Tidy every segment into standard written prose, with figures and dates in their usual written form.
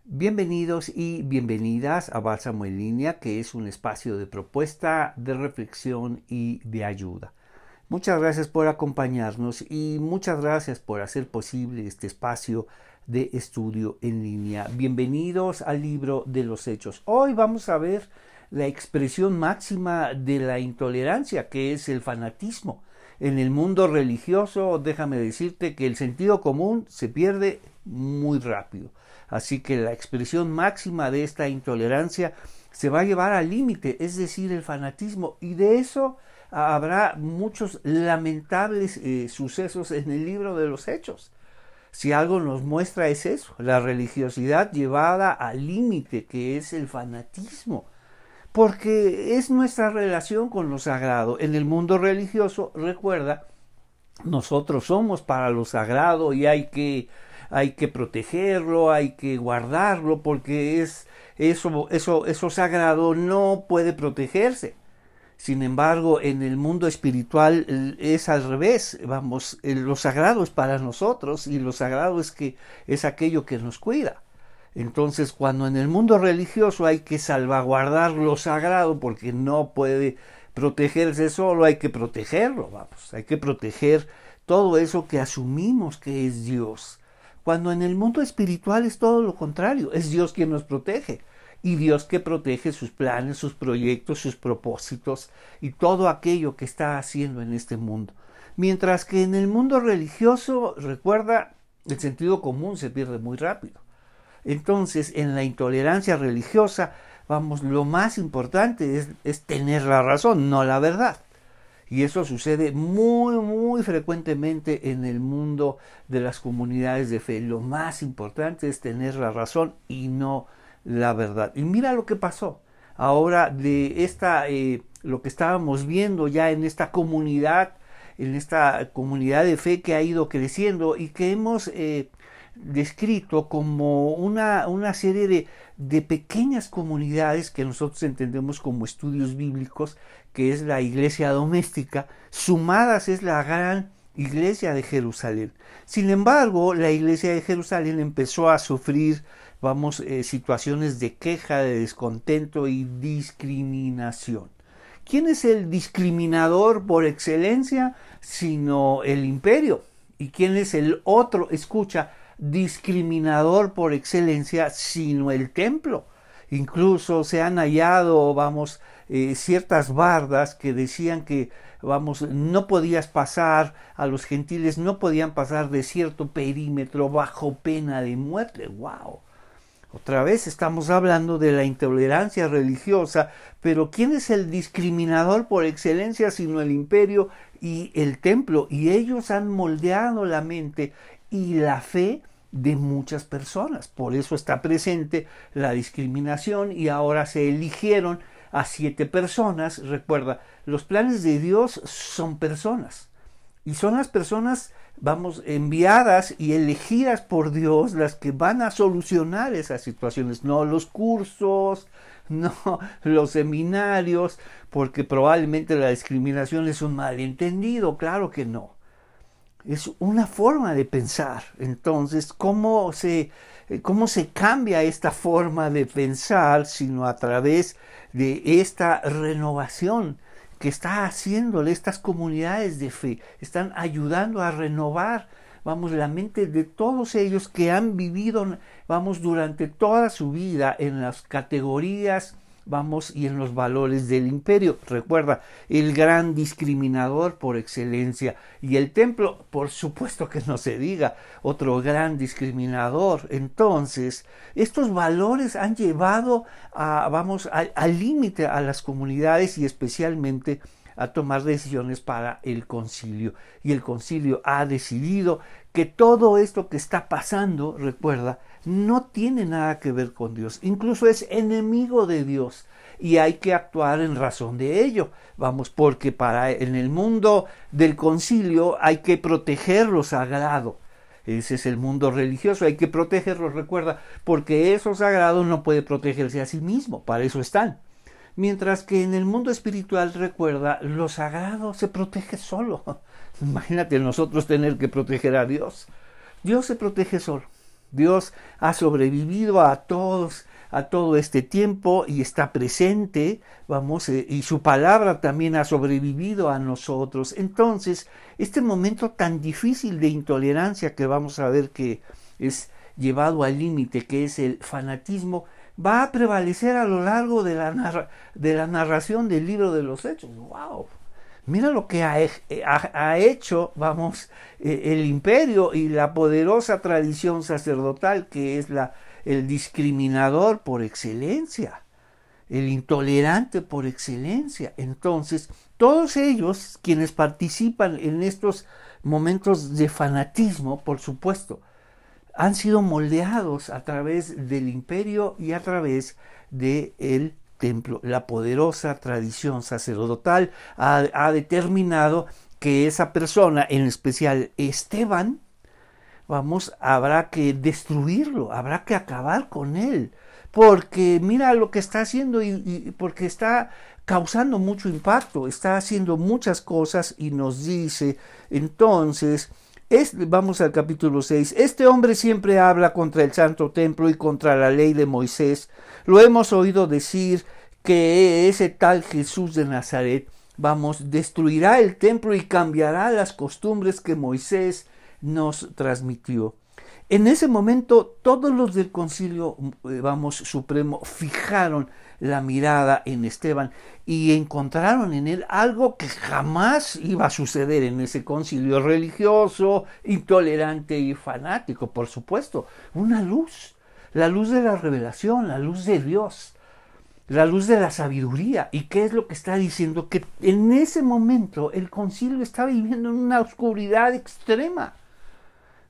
Bienvenidos y bienvenidas a Bálsamo en Línea, que es un espacio de propuesta, de reflexión y de ayuda. Muchas gracias por acompañarnos y muchas gracias por hacer posible este espacio de estudio en línea. Bienvenidos al libro de los Hechos. Hoy vamos a ver la expresión máxima de la intolerancia, que es el fanatismo. En el mundo religioso, déjame decirte que el sentido común se pierde muy rápido. Así que la expresión máxima de esta intolerancia se va a llevar al límite, es decir, el fanatismo. Y de eso habrá muchos lamentables sucesos en el libro de los Hechos. Si algo nos muestra es eso, la religiosidad llevada al límite, que es el fanatismo. Porque es nuestra relación con lo sagrado. En el mundo religioso, recuerda, nosotros somos para lo sagrado y hay que protegerlo, hay que guardarlo, porque eso sagrado no puede protegerse. Sin embargo, en el mundo espiritual es al revés. Vamos, lo sagrado es para nosotros y lo sagrado es aquello que nos cuida. Entonces, cuando en el mundo religioso hay que salvaguardar lo sagrado porque no puede protegerse solo, hay que protegerlo, vamos, hay que proteger todo eso que asumimos que es Dios. Cuando en el mundo espiritual es todo lo contrario, es Dios quien nos protege. Y Dios que protege sus planes, sus proyectos, sus propósitos y todo aquello que está haciendo en este mundo. Mientras que en el mundo religioso, recuerda, el sentido común se pierde muy rápido. Entonces, en la intolerancia religiosa, vamos, lo más importante es tener la razón, no la verdad. Y eso sucede muy frecuentemente en el mundo de las comunidades de fe. Lo más importante es tener la razón y no la verdad. Y mira lo que pasó. Ahora lo que estábamos viendo ya en esta comunidad de fe que ha ido creciendo y que hemos descrito como una serie de pequeñas comunidades que nosotros entendemos como estudios bíblicos, que es la iglesia doméstica, sumadas es la gran iglesia de Jerusalén. Sin embargo, la iglesia de Jerusalén empezó a sufrir, situaciones de queja, de descontento y discriminación. ¿Quién es el discriminador por excelencia? Sino el imperio. ¿Y quién es el otro? Escucha, discriminador por excelencia, sino el templo. Incluso se han hallado, ciertas bardas que decían que, no podías pasar, a los gentiles no podían pasar de cierto perímetro bajo pena de muerte. ¡Wow! Otra vez estamos hablando de la intolerancia religiosa, pero ¿quién es el discriminador por excelencia sino el imperio y el templo? Y ellos han moldeado la mente y la fe de muchas personas. Por eso está presente la discriminación y ahora se eligieron a 7 personas. Recuerda, los planes de Dios son personas. Y son las personas, enviadas y elegidas por Dios las que van a solucionar esas situaciones, no los cursos, no los seminarios, porque probablemente la discriminación es un malentendido, claro que no. Es una forma de pensar. Entonces, ¿cómo se cambia esta forma de pensar sino a través de esta renovación que está haciéndole estas comunidades de fe? Están ayudando a renovar, la mente de todos ellos que han vivido, durante toda su vida en las categorías, y en los valores del imperio. Recuerda, el gran discriminador por excelencia. Y el templo, por supuesto que no se diga, otro gran discriminador. Entonces, estos valores han llevado al límite a las comunidades y especialmente a tomar decisiones para el concilio. Y el concilio ha decidido que todo esto que está pasando, recuerda, no tiene nada que ver con Dios. Incluso es enemigo de Dios. Y hay que actuar en razón de ello. Porque en el mundo del concilio hay que proteger lo sagrado. Ese es el mundo religioso, hay que protegerlo, recuerda, porque eso sagrado no puede protegerse a sí mismo, para eso están. Mientras que en el mundo espiritual, recuerda, lo sagrado se protege solo. Imagínate nosotros tener que proteger a Dios. Dios se protege solo. Dios ha sobrevivido a todo este tiempo y está presente, y su palabra también ha sobrevivido a nosotros. Entonces, este momento tan difícil de intolerancia que vamos a ver que es llevado al límite, que es el fanatismo, va a prevalecer a lo largo de la narración del libro de los Hechos. ¡Wow! Mira lo que ha hecho, el imperio y la poderosa tradición sacerdotal, que es el discriminador por excelencia, el intolerante por excelencia. Entonces, todos ellos, quienes participan en estos momentos de fanatismo, por supuesto, han sido moldeados a través del imperio y a través del templo. La poderosa tradición sacerdotal ha determinado que esa persona, en especial Esteban, habrá que destruirlo, habrá que acabar con él, porque mira lo que está haciendo y porque está causando mucho impacto, está haciendo muchas cosas y nos dice entonces, vamos al capítulo 6, este hombre siempre habla contra el santo templo y contra la ley de Moisés, lo hemos oído decir que ese tal Jesús de Nazaret, destruirá el templo y cambiará las costumbres que Moisés nos transmitió. En ese momento todos los del concilio supremo fijaron la mirada en Esteban y encontraron en él algo que jamás iba a suceder en ese concilio religioso, intolerante y fanático, por supuesto, una luz, la luz de la revelación, la luz de Dios, la luz de la sabiduría. ¿Y qué es lo que está diciendo? Que en ese momento el concilio estaba viviendo en una oscuridad extrema.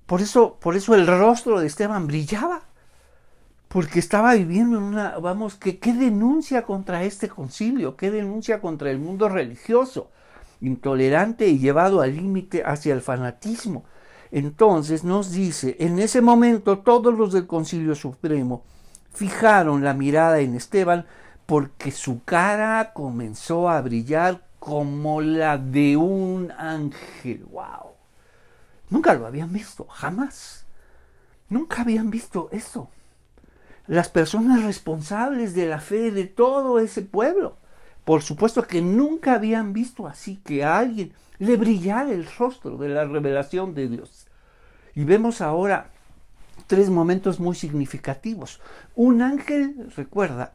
Por eso el rostro de Esteban brillaba, porque estaba viviendo en ¿qué denuncia contra este concilio? ¿Qué denuncia contra el mundo religioso, intolerante y llevado al límite hacia el fanatismo? Entonces nos dice, en ese momento todos los del concilio supremo fijaron la mirada en Esteban porque su cara comenzó a brillar como la de un ángel. ¡Wow! Nunca lo habían visto, jamás. Nunca habían visto eso. Las personas responsables de la fe de todo ese pueblo, por supuesto que nunca habían visto así, que a alguien le brillara el rostro de la revelación de Dios. Y vemos ahora 3 momentos muy significativos. Un ángel, recuerda,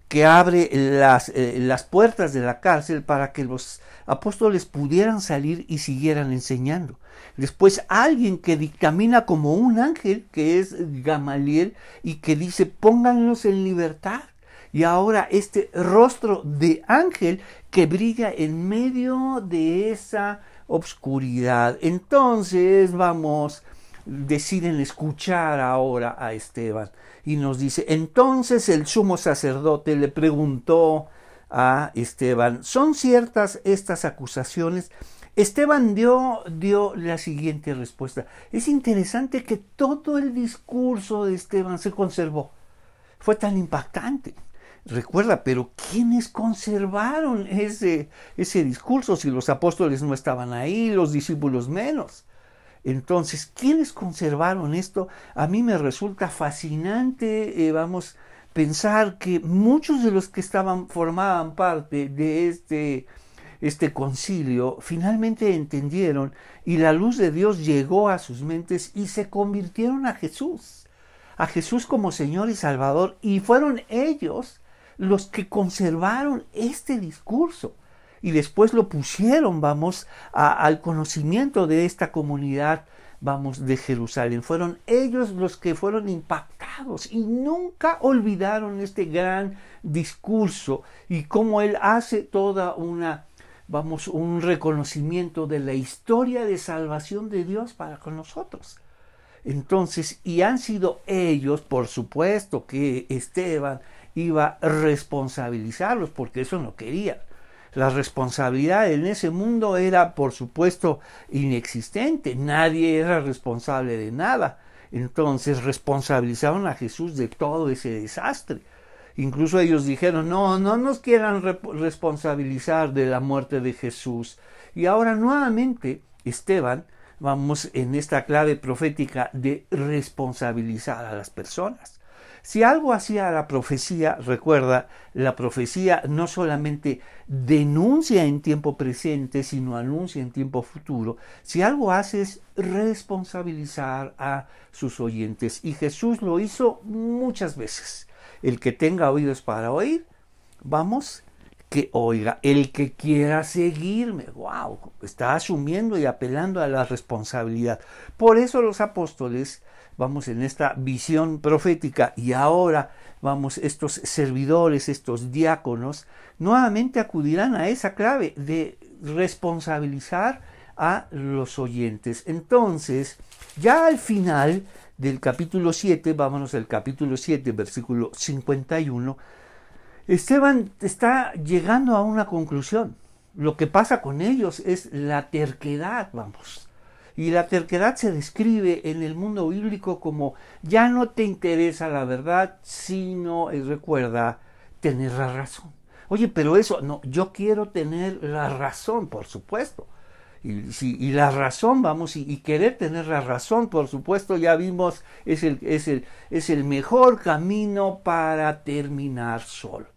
que abre las puertas de la cárcel para que los apóstoles pudieran salir y siguieran enseñando. Después alguien que dictamina como un ángel, que es Gamaliel, y que dice pónganlos en libertad. Y ahora este rostro de ángel que brilla en medio de esa obscuridad. Entonces deciden escuchar ahora a Esteban. Y nos dice, entonces el sumo sacerdote le preguntó a Esteban, ¿son ciertas estas acusaciones? Esteban dio la siguiente respuesta. Es interesante que todo el discurso de Esteban se conservó. Fue tan impactante. Recuerda, pero ¿quiénes conservaron ese discurso? Si los apóstoles no estaban ahí, los discípulos menos. Entonces, ¿quiénes conservaron esto? A mí me resulta fascinante, pensar que muchos de los que formaban parte de este concilio, finalmente entendieron y la luz de Dios llegó a sus mentes y se convirtieron a Jesús como Señor y Salvador, y fueron ellos los que conservaron este discurso. Y después lo pusieron, al conocimiento de esta comunidad, de Jerusalén. Fueron ellos los que fueron impactados y nunca olvidaron este gran discurso y cómo él hace toda un reconocimiento de la historia de salvación de Dios para con nosotros. Entonces, y han sido ellos, por supuesto que Esteban iba a responsabilizarlos, porque eso no quería. La responsabilidad en ese mundo era, por supuesto, inexistente. Nadie era responsable de nada. Entonces responsabilizaron a Jesús de todo ese desastre. Incluso ellos dijeron, no nos quieran responsabilizar de la muerte de Jesús. Y ahora nuevamente Esteban vamos, en esta clave profética de responsabilizar a las personas. Si algo hacía la profecía, recuerda, la profecía no solamente denuncia en tiempo presente, sino anuncia en tiempo futuro. Si algo hace es responsabilizar a sus oyentes. Y Jesús lo hizo muchas veces. El que tenga oídos para oír, vamos, que oiga. El que quiera seguirme, wow, está asumiendo y apelando a la responsabilidad. Por eso los apóstoles, vamos, en esta visión profética, y ahora, vamos, estos servidores, estos diáconos, nuevamente acudirán a esa clave de responsabilizar a los oyentes. Entonces, ya al final del capítulo 7, vámonos al capítulo 7, versículo 51, Esteban está llegando a una conclusión. Lo que pasa con ellos es la terquedad, vamos. Y la terquedad se describe en el mundo bíblico como ya no te interesa la verdad, sino, recuerda, tener la razón. Oye, pero eso, no, yo quiero tener la razón, por supuesto. Y la razón, vamos, y querer tener la razón, por supuesto, ya vimos, es el mejor camino para terminar solo.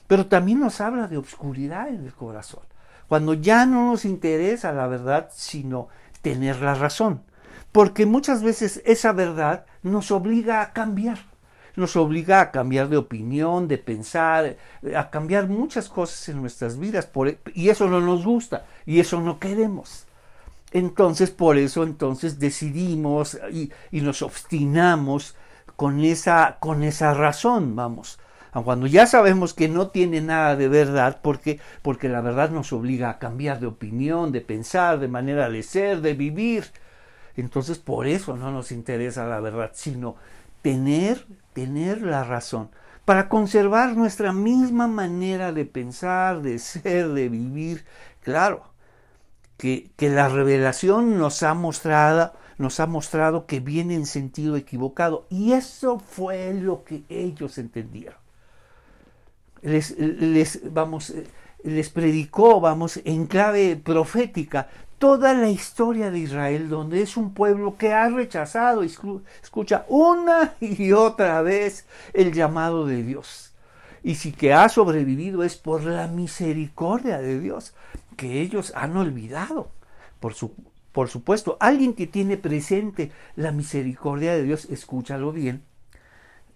Pero también nos habla de obscuridad en el corazón. Cuando ya no nos interesa la verdad, sino tener la razón. Porque muchas veces esa verdad nos obliga a cambiar. Nos obliga a cambiar de opinión, de pensar, a cambiar muchas cosas en nuestras vidas. Y eso no nos gusta, y eso no queremos. Entonces, por eso decidimos y nos obstinamos con esa razón, vamos. Cuando ya sabemos que no tiene nada de verdad, porque la verdad nos obliga a cambiar de opinión, de pensar, de manera de ser, de vivir. Entonces, por eso no nos interesa la verdad, sino tener la razón, para conservar nuestra misma manera de pensar, de ser, de vivir. Claro, que la revelación nos ha mostrado que viene en sentido equivocado, y eso fue lo que ellos entendieron. Les predicó, en clave profética, toda la historia de Israel, donde es un pueblo que ha rechazado, escucha, una y otra vez el llamado de Dios. Y si que ha sobrevivido es por la misericordia de Dios, que ellos han olvidado. Por supuesto, alguien que tiene presente la misericordia de Dios, escúchalo bien,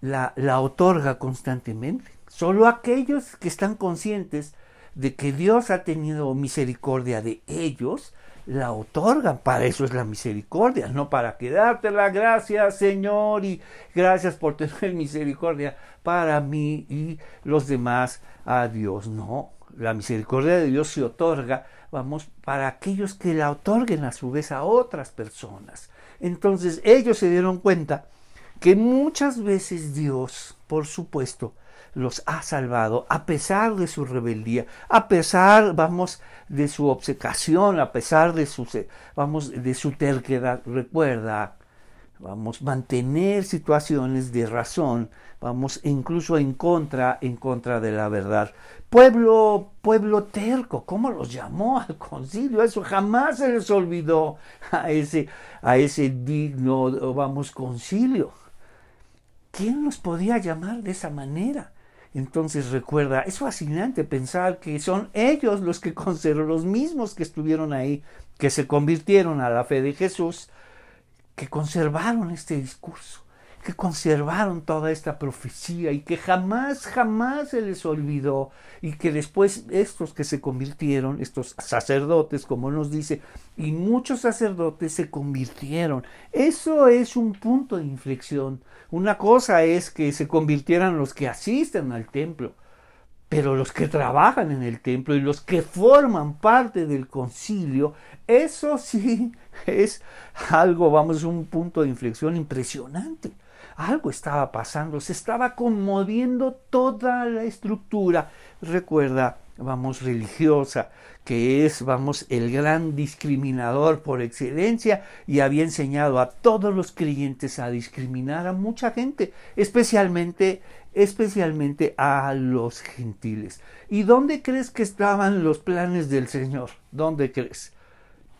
la otorga constantemente. Solo aquellos que están conscientes de que Dios ha tenido misericordia de ellos, la otorgan. Para eso es la misericordia, no para quedarte la gracias, Señor, y gracias por tener misericordia para mí y los demás a Dios. No, la misericordia de Dios se otorga, para aquellos que la otorguen a su vez a otras personas. Entonces ellos se dieron cuenta que muchas veces Dios, por supuesto, los ha salvado a pesar de su rebeldía, a pesar, de su obcecación, a pesar de su terquedad. Recuerda, mantener situaciones de razón, incluso en contra de la verdad. Pueblo terco, ¿cómo los llamó al concilio? Eso jamás se les olvidó a ese digno, concilio. ¿Quién los podía llamar de esa manera? Entonces recuerda, es fascinante pensar que son ellos los que conservan, los mismos que estuvieron ahí, que se convirtieron a la fe de Jesús, que conservaron este discurso, que conservaron toda esta profecía y que jamás se les olvidó, y que después estos que se convirtieron, estos sacerdotes, como nos dice, y muchos sacerdotes se convirtieron. Eso es un punto de inflexión. Una cosa es que se convirtieran los que asisten al templo, pero los que trabajan en el templo y los que forman parte del concilio, eso sí es algo, un punto de inflexión impresionante. Algo estaba pasando, se estaba conmoviendo toda la estructura, recuerda, religiosa, que es, el gran discriminador por excelencia, y había enseñado a todos los creyentes a discriminar a mucha gente, especialmente a los gentiles. ¿Y dónde crees que estaban los planes del Señor? ¿Dónde crees?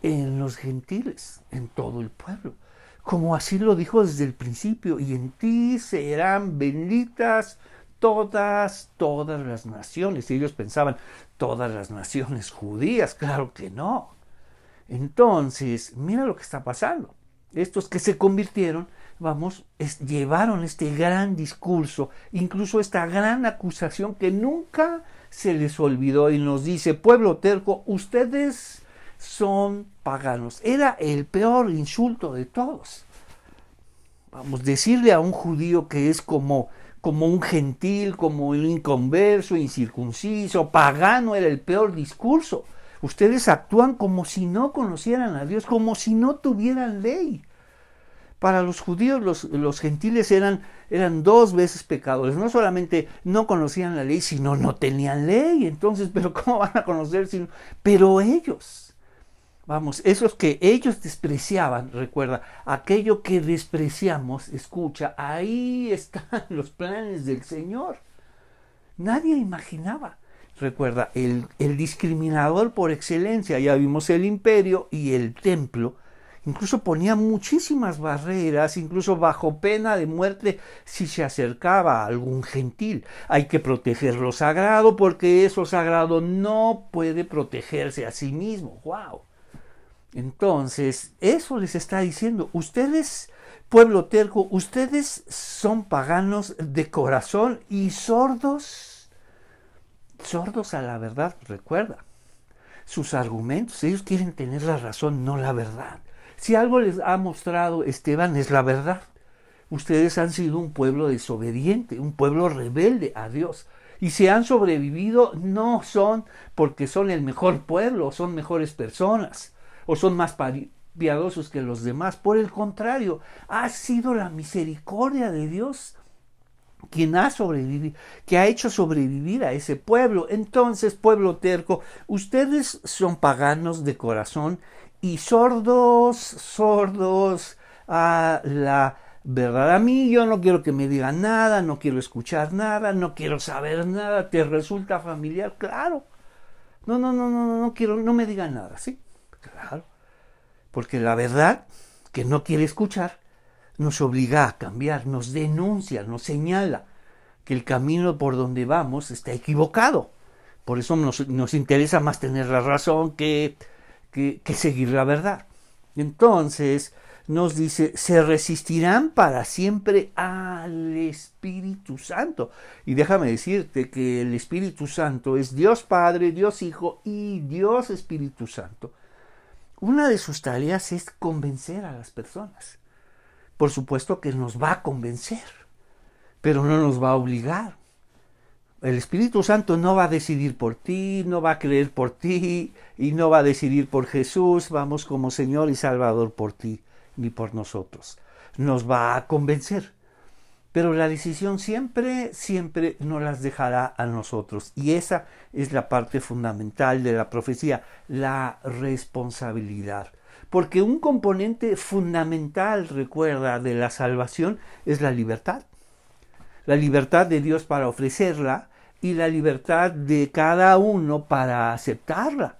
en los gentiles, en todo el pueblo, como así lo dijo desde el principio, y en ti serán benditas todas las naciones. Y ellos pensaban, todas las naciones judías, claro que no. Entonces, mira lo que está pasando. Estos que se convirtieron, llevaron este gran discurso, incluso esta gran acusación que nunca se les olvidó, y nos dice, pueblo terco, ustedes son paganos. Era el peor insulto de todos. Decirle a un judío que es como un gentil, como un inconverso, incircunciso, pagano, era el peor discurso. Ustedes actúan como si no conocieran a Dios, como si no tuvieran ley. Para los judíos los gentiles eran 2 veces pecadores. No solamente no conocían la ley, sino no tenían ley. Entonces, ¿pero cómo van a conocer? Pero ellos, esos que ellos despreciaban, recuerda, aquello que despreciamos, escucha, ahí están los planes del Señor. Nadie imaginaba. Recuerda, el discriminador por excelencia, ya vimos el imperio y el templo, incluso ponía muchísimas barreras, incluso bajo pena de muerte si se acercaba a algún gentil. Hay que proteger lo sagrado porque eso sagrado no puede protegerse a sí mismo. ¡Wow! Entonces, eso les está diciendo, ustedes, pueblo terco, ustedes son paganos de corazón y sordos a la verdad. Recuerda, sus argumentos, ellos quieren tener la razón, no la verdad. Si algo les ha mostrado Esteban es la verdad. Ustedes han sido un pueblo desobediente, un pueblo rebelde a Dios. Y si han sobrevivido, no son porque son el mejor pueblo, o son mejores personas, o son más piadosos que los demás. Por el contrario, ha sido la misericordia de Dios quien ha sobrevivido, que ha hecho sobrevivir a ese pueblo. Entonces, pueblo terco, ustedes son paganos de corazón y sordos a la verdad. A mí yo no quiero que me digan nada, no quiero escuchar nada, no quiero saber nada. ¿Te resulta familiar? Claro. No quiero, no me digan nada, ¿sí? Claro. Porque la verdad que no quiere escuchar nos obliga a cambiar, nos denuncia, nos señala que el camino por donde vamos está equivocado. Por eso nos interesa más tener la razón que seguir la verdad. Entonces nos dice, se resistirán para siempre al Espíritu Santo. Y déjame decirte que el Espíritu Santo es Dios Padre, Dios Hijo y Dios Espíritu Santo. Una de sus tareas es convencer a las personas. Por supuesto que nos va a convencer, pero no nos va a obligar. El Espíritu Santo no va a decidir por ti, no va a creer por ti y no va a decidir por Jesús, como Señor y Salvador por ti ni por nosotros. Nos va a convencer, pero la decisión siempre nos las dejará a nosotros. Y esa es la parte fundamental de la profecía, la responsabilidad. Porque un componente fundamental, recuerda, de la salvación es la libertad. La libertad de Dios para ofrecerla y la libertad de cada uno para aceptarla.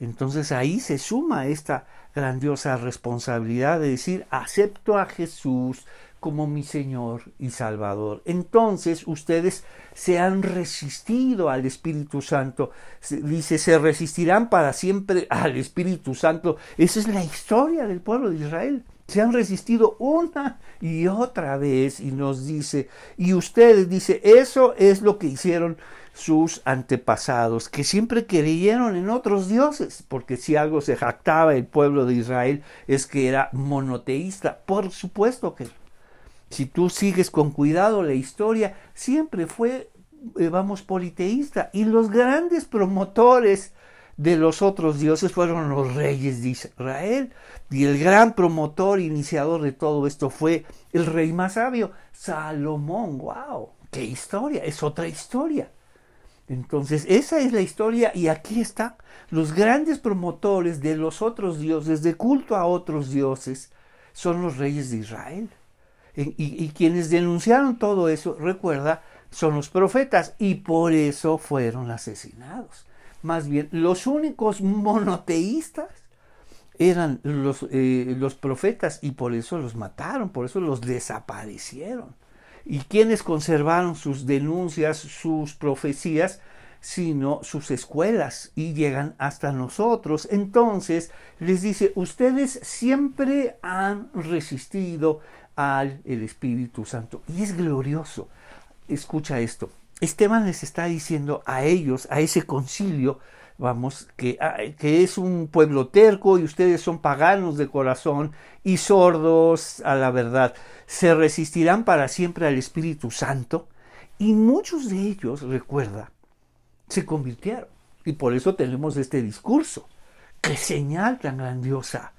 Entonces ahí se suma esta grandiosa responsabilidad de decir, acepto a Jesús como mi Señor y Salvador. Entonces ustedes se han resistido al Espíritu Santo. Dice, se resistirán para siempre al Espíritu Santo. Esa es la historia del pueblo de Israel. Se han resistido una y otra vez y nos dice, y ustedes, dice, eso es lo que hicieron sus antepasados, que siempre creyeron en otros dioses, porque si algo se jactaba el pueblo de Israel es que era monoteísta. Por supuesto que si tú sigues con cuidado la historia, siempre fue, politeísta. Y los grandes promotores de los otros dioses fueron los reyes de Israel. Y el gran promotor, iniciador de todo esto fue el rey más sabio, Salomón. ¡Wow! ¡Qué historia! Es otra historia. Entonces, esa es la historia y aquí están los grandes promotores de los otros dioses, de culto a otros dioses, son los reyes de Israel. Y quienes denunciaron todo eso, recuerda, son los profetas y por eso fueron asesinados. Más bien, los únicos monoteístas eran los profetas y por eso los mataron, por eso los desaparecieron. ¿Y quiénes conservaron sus denuncias, sus profecías? Sino sus escuelas, y llegan hasta nosotros. Entonces les dice, ustedes siempre han resistido al Espíritu Santo, y es glorioso. Escucha esto, Esteban les está diciendo a ellos, a ese concilio, vamos, que es un pueblo terco y ustedes son paganos de corazón y sordos a la verdad. Se resistirán para siempre al Espíritu Santo, y muchos de ellos, recuerda, se convirtieron. Y por eso tenemos este discurso. ¡Qué señal tan grandiosa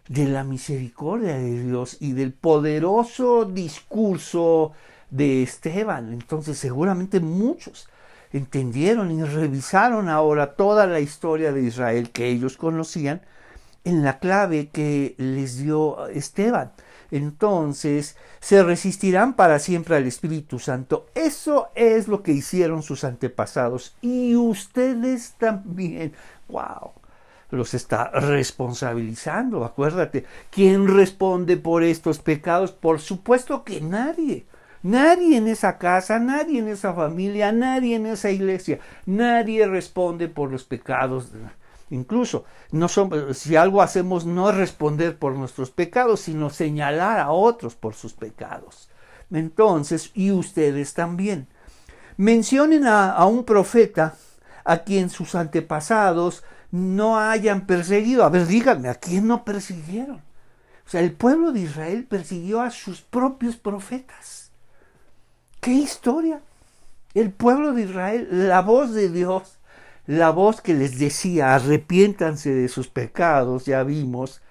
de la misericordia de Dios y del poderoso discurso de Esteban! Entonces seguramente muchos entendieron y revisaron ahora toda la historia de Israel que ellos conocían en la clave que les dio Esteban. Entonces se resistirán para siempre al Espíritu Santo. Eso es lo que hicieron sus antepasados, y ustedes también. ¡Wow! Los está responsabilizando. Acuérdate, ¿quién responde por estos pecados? Por supuesto que nadie. Nadie en esa casa, nadie en esa familia, nadie en esa iglesia. Nadie responde por los pecados. Incluso, si algo hacemos no es responder por nuestros pecados, sino señalar a otros por sus pecados. Entonces, y ustedes también. Mencionen a un profeta a quien sus antepasados no hayan perseguido. A ver, díganme, ¿a quién no persiguieron? O sea, el pueblo de Israel persiguió a sus propios profetas. ¡Qué historia! El pueblo de Israel, la voz de Dios, la voz que les decía, arrepiéntanse de sus pecados, ya vimos,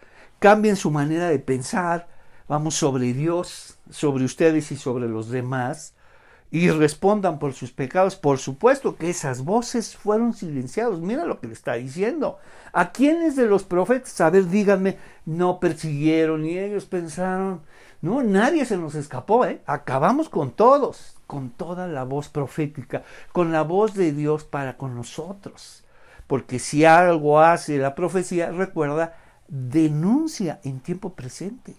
cambien su manera de pensar, vamos, sobre Dios, sobre ustedes y sobre los demás, y respondan por sus pecados. Por supuesto que esas voces fueron silenciadas. Mira lo que le está diciendo. ¿A quiénes de los profetas? A ver, díganme, no persiguieron, y ellos pensaron, no, nadie se nos escapó, acabamos con todos, con toda la voz profética, con la voz de Dios para con nosotros. Porque si algo hace la profecía, recuerda, denuncia en tiempo presente.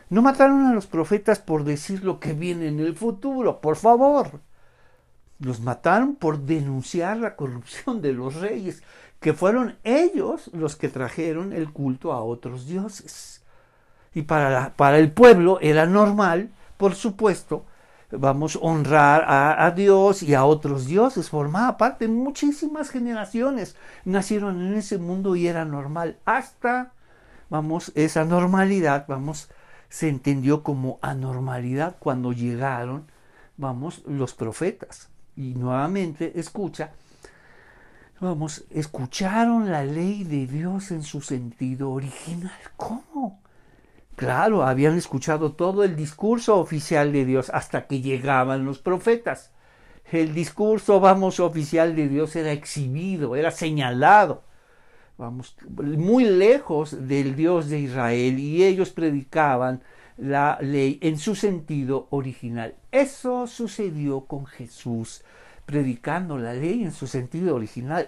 No mataron a los profetas por decir lo que viene en el futuro, por favor. Los mataron por denunciar la corrupción de los reyes, que fueron ellos los que trajeron el culto a otros dioses. Y para el pueblo era normal, por supuesto, vamos, honrar a Dios y a otros dioses. Formaba parte de muchísimas generaciones. Nacieron en ese mundo y era normal. Hasta, vamos, esa normalidad, vamos, se entendió como anormalidad cuando llegaron, vamos, los profetas. Y nuevamente, escucha, vamos, escucharon la ley de Dios en su sentido original. ¿Cómo? Claro, habían escuchado todo el discurso oficial de Dios hasta que llegaban los profetas. El discurso, vamos, oficial de Dios era exhibido, era señalado, vamos, muy lejos del Dios de Israel, y ellos predicaban la ley en su sentido original. Eso sucedió con Jesús, predicando la ley en su sentido original.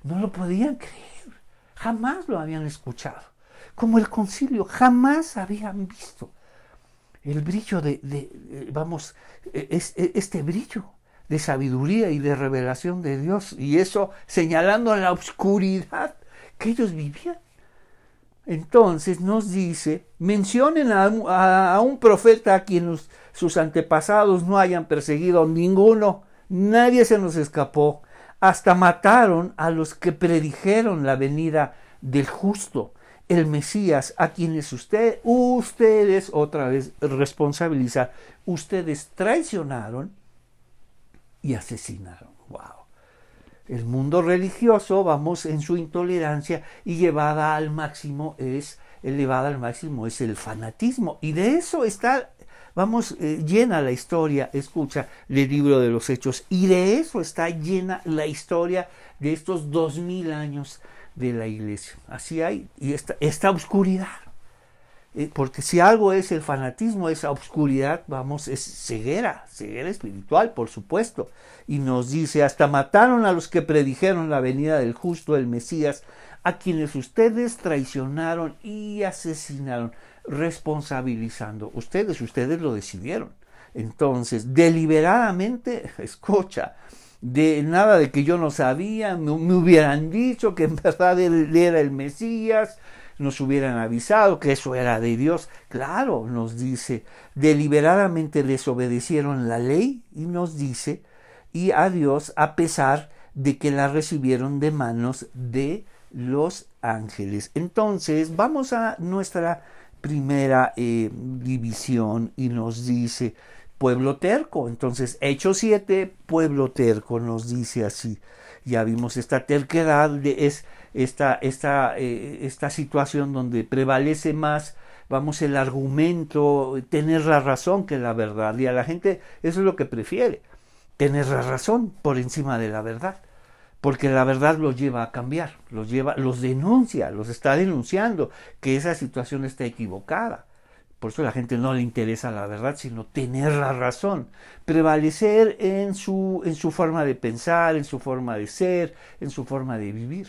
No lo podían creer, jamás lo habían escuchado. Como el concilio, jamás habían visto el brillo este brillo de sabiduría y de revelación de Dios, y eso señalando la oscuridad que ellos vivían. Entonces nos dice, mencionen a un profeta a quien sus antepasados no hayan perseguido, ninguno, nadie se nos escapó, hasta mataron a los que predijeron la venida del justo, el Mesías, a quienes ustedes otra vez responsabilizan, ustedes traicionaron y asesinaron. ¡Wow! El mundo religioso, vamos, en su intolerancia y elevada al máximo es el fanatismo, y de eso está, vamos, llena la historia, escucha, del libro de los Hechos, y de eso está llena la historia de estos 2000 años de la iglesia. Así hay, y esta oscuridad, porque si algo es el fanatismo, esa oscuridad, vamos, es ceguera espiritual, por supuesto. Y nos dice, hasta mataron a los que predijeron la venida del justo, el Mesías, a quienes ustedes traicionaron y asesinaron, responsabilizando. Ustedes lo decidieron. Entonces, deliberadamente, escucha, de nada de que yo no sabía, me hubieran dicho que en verdad él era el Mesías, nos hubieran avisado que eso era de Dios. Claro, nos dice, deliberadamente desobedecieron la ley y nos dice, y a Dios a pesar de que la recibieron de manos de los ángeles. Entonces, vamos a nuestra primera división y nos dice, pueblo terco. Entonces, Hechos 7, pueblo terco, nos dice así. Ya vimos esta terquedad, es esta situación donde prevalece más, vamos, el argumento, tener la razón que la verdad. Y a la gente eso es lo que prefiere, tener la razón por encima de la verdad. Porque la verdad los lleva a cambiar, los denuncia, los está denunciando que esa situación está equivocada. Por eso a la gente no le interesa la verdad, sino tener la razón, prevalecer en su forma de pensar, en su forma de ser, en su forma de vivir.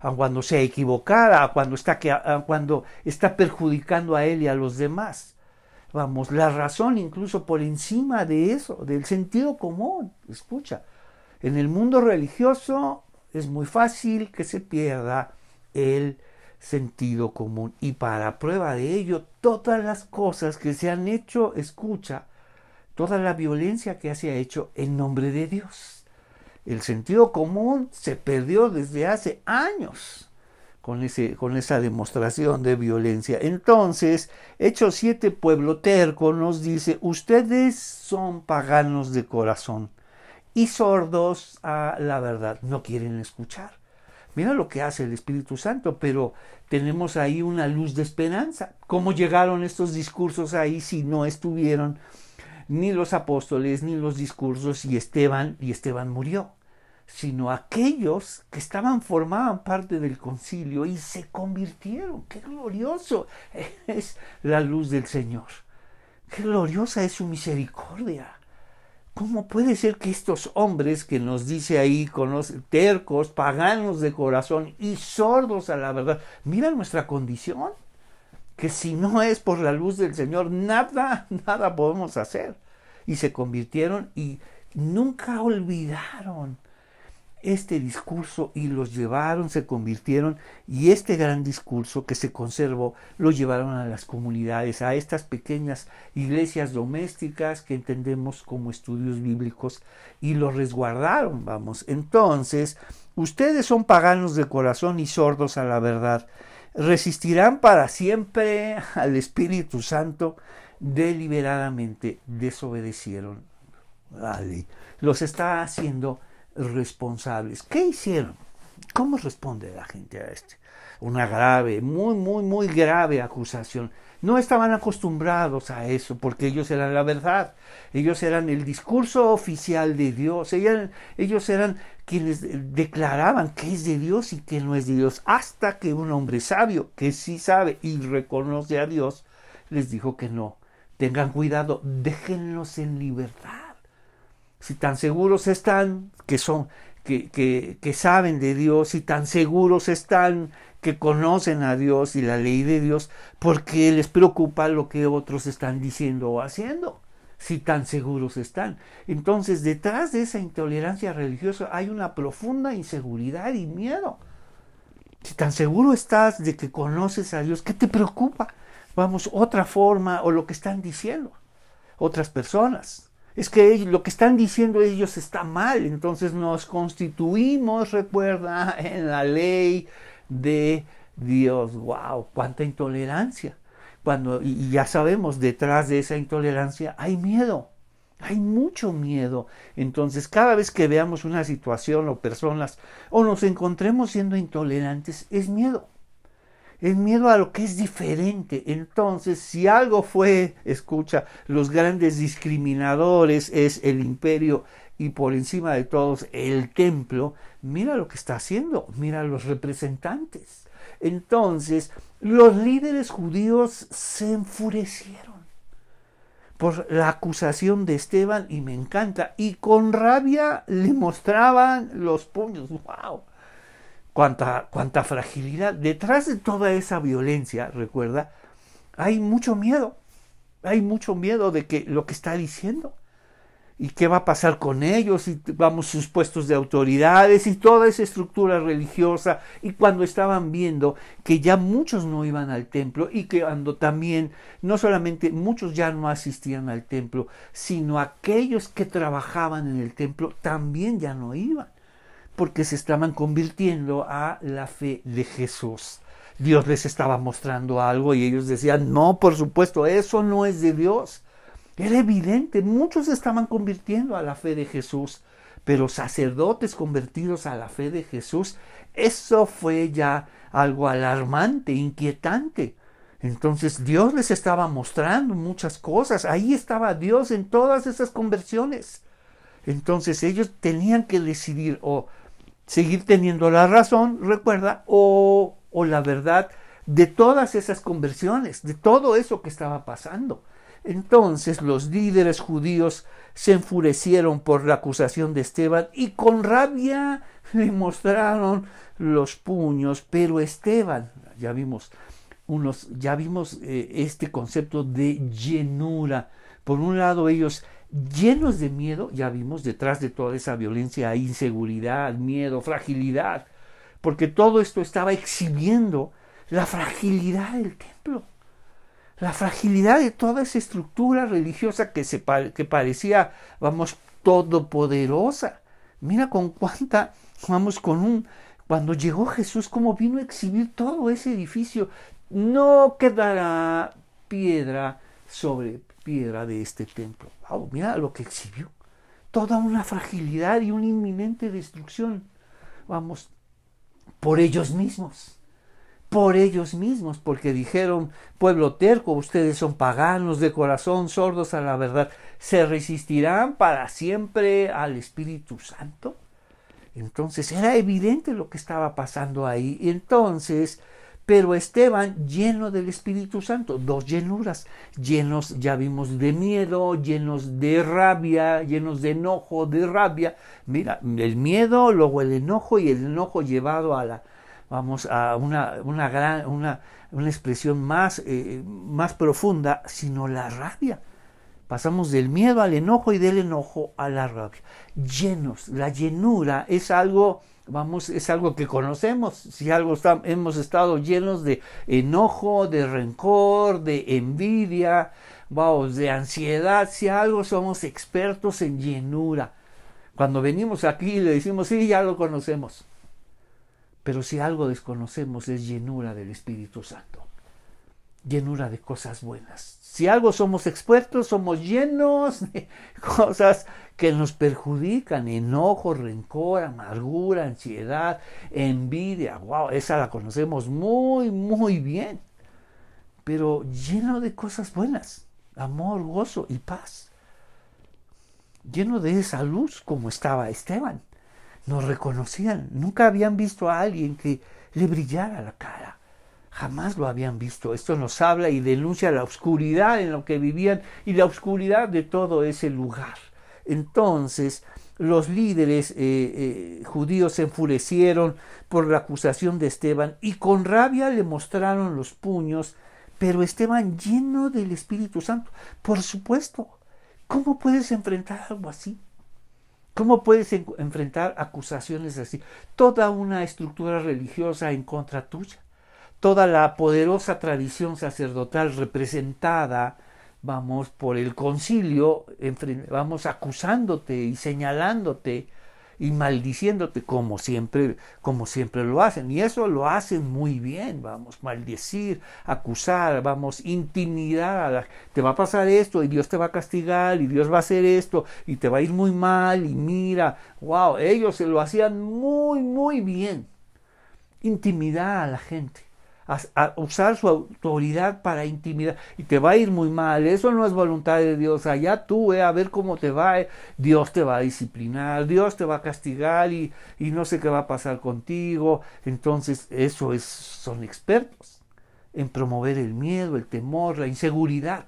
Aun cuando sea equivocada, cuando está perjudicando a él y a los demás. Vamos, la razón incluso por encima de eso, del sentido común. Escucha, en el mundo religioso es muy fácil que se pierda el sentido común. Y para prueba de ello, todas las cosas que se han hecho, escucha, toda la violencia que se ha hecho en nombre de Dios. El sentido común se perdió desde hace años con esa demostración de violencia. Entonces, Hechos 7, pueblo terco, nos dice, ustedes son paganos de corazón y sordos a la verdad, no quieren escuchar. Mira lo que hace el Espíritu Santo, pero tenemos ahí una luz de esperanza. ¿Cómo llegaron estos discursos ahí si no estuvieron ni los apóstoles ni los discursos y Esteban murió? Sino aquellos que formaban parte del concilio y se convirtieron. ¡Qué glorioso es la luz del Señor! ¡Qué gloriosa es su misericordia! ¿Cómo puede ser que estos hombres que nos dice ahí, tercos, paganos de corazón y sordos a la verdad, mira nuestra condición, que si no es por la luz del Señor, nada podemos hacer? Y se convirtieron y nunca olvidaron este discurso y los llevaron, se convirtieron, y este gran discurso que se conservó lo llevaron a las comunidades, a estas pequeñas iglesias domésticas que entendemos como estudios bíblicos, y lo resguardaron, vamos. Entonces, ustedes son paganos de corazón y sordos a la verdad, resistirán para siempre al Espíritu Santo, deliberadamente desobedecieron la ley. Los está haciendo responsables. ¿Qué hicieron? ¿Cómo responde la gente a esto? Una grave, muy grave acusación. No estaban acostumbrados a eso, porque ellos eran la verdad. Ellos eran el discurso oficial de Dios. Ellos eran quienes declaraban qué es de Dios y qué no es de Dios. Hasta que un hombre sabio, que sí sabe y reconoce a Dios, les dijo que no. Tengan cuidado, déjenlos en libertad. Si tan seguros están que saben de Dios, si tan seguros están que conocen a Dios y la ley de Dios, ¿por qué les preocupa lo que otros están diciendo o haciendo? Si tan seguros están. Entonces, detrás de esa intolerancia religiosa hay una profunda inseguridad y miedo. Si tan seguro estás de que conoces a Dios, ¿qué te preocupa? Vamos, otra forma o lo que están diciendo otras personas. Es que lo que están diciendo ellos está mal, entonces nos constituimos, recuerda, en la ley de Dios. ¡Wow! ¡Cuánta intolerancia! Y ya sabemos, detrás de esa intolerancia hay miedo, hay mucho miedo. Entonces, cada vez que veamos una situación o personas o nos encontremos siendo intolerantes, es miedo. Es miedo a lo que es diferente. Entonces, si algo fue, escucha, los grandes discriminadores es el imperio y por encima de todos el templo, mira lo que está haciendo, mira los representantes. Entonces, los líderes judíos se enfurecieron por la acusación de Esteban, y me encanta, y con rabia le mostraban los puños. ¡Wow! cuánta fragilidad. Detrás de toda esa violencia, recuerda, hay mucho miedo. Hay mucho miedo de que lo que está diciendo. ¿Y qué va a pasar con ellos? Y vamos, sus puestos de autoridades y toda esa estructura religiosa. Y cuando estaban viendo que ya muchos no iban al templo y que cuando también, no solamente muchos ya no asistían al templo, sino aquellos que trabajaban en el templo también ya no iban, porque se estaban convirtiendo a la fe de Jesús. Dios les estaba mostrando algo y ellos decían, no, por supuesto, eso no es de Dios. Era evidente, muchos se estaban convirtiendo a la fe de Jesús, pero sacerdotes convertidos a la fe de Jesús, eso fue ya algo alarmante, inquietante. Entonces Dios les estaba mostrando muchas cosas, ahí estaba Dios en todas esas conversiones. Entonces ellos tenían que decidir o seguir teniendo la razón, recuerda, o la verdad de todas esas conversiones, de todo eso que estaba pasando. Entonces los líderes judíos se enfurecieron por la acusación de Esteban y con rabia le mostraron los puños, pero Esteban, ya vimos este concepto de llenura. Por un lado ellos llenos de miedo, ya vimos detrás de toda esa violencia hay inseguridad, miedo, fragilidad, porque todo esto estaba exhibiendo la fragilidad del templo. La fragilidad de toda esa estructura religiosa que parecía, vamos, todopoderosa. Mira con cuánta, cuando llegó Jesús, cómo vino a exhibir todo ese edificio. No quedará piedra sobre piedra de este templo. Wow, mira lo que exhibió. Toda una fragilidad y una inminente destrucción. Vamos, por ellos mismos. Por ellos mismos, porque dijeron, pueblo terco, ustedes son paganos de corazón, sordos a la verdad, ¿se resistirán para siempre al Espíritu Santo? Entonces era evidente lo que estaba pasando ahí. Entonces, pero Esteban lleno del Espíritu Santo, dos llenuras, llenos, ya vimos, de miedo, llenos de rabia, llenos de enojo, de rabia. Mira, el miedo, luego el enojo y el enojo llevado a una expresión más profunda, sino la rabia. Pasamos del miedo al enojo y del enojo a la rabia. Llenos, la llenura es algo, es algo que conocemos. Si hemos estado llenos de enojo, de rencor, de envidia, de ansiedad, si algo somos expertos en llenura. Cuando venimos aquí le decimos, sí, ya lo conocemos. Pero si algo desconocemos es llenura del Espíritu Santo, llenura de cosas buenas. Si algo somos expertos, somos llenos de cosas que nos perjudican, enojo, rencor, amargura, ansiedad, envidia. Wow, esa la conocemos muy, muy bien. Pero lleno de cosas buenas, amor, gozo y paz. Lleno de esa luz como estaba Esteban. Nos reconocían, nunca habían visto a alguien que le brillara la cara, jamás lo habían visto. Esto nos habla y denuncia la oscuridad en la que vivían y la oscuridad de todo ese lugar. Entonces los líderes judíos se enfurecieron por la acusación de Esteban y con rabia le mostraron los puños, pero Esteban lleno del Espíritu Santo. Por supuesto, ¿cómo puedes enfrentar algo así? ¿Cómo puedes enfrentar acusaciones así? Toda una estructura religiosa en contra tuya. Toda la poderosa tradición sacerdotal representada, por el concilio, acusándote y señalándote y maldiciéndote como siempre lo hacen. Y eso lo hacen muy bien, maldecir, acusar, intimidar. Te va a pasar esto y Dios te va a castigar y Dios va a hacer esto y te va a ir muy mal y mira, wow, ellos se lo hacían muy, muy bien. Intimidar a la gente. A usar su autoridad para intimidar y te va a ir muy mal, eso no es voluntad de Dios, allá tú a ver cómo te va, Dios te va a disciplinar, Dios te va a castigar y no sé qué va a pasar contigo. Entonces son expertos en promover el miedo, el temor, la inseguridad,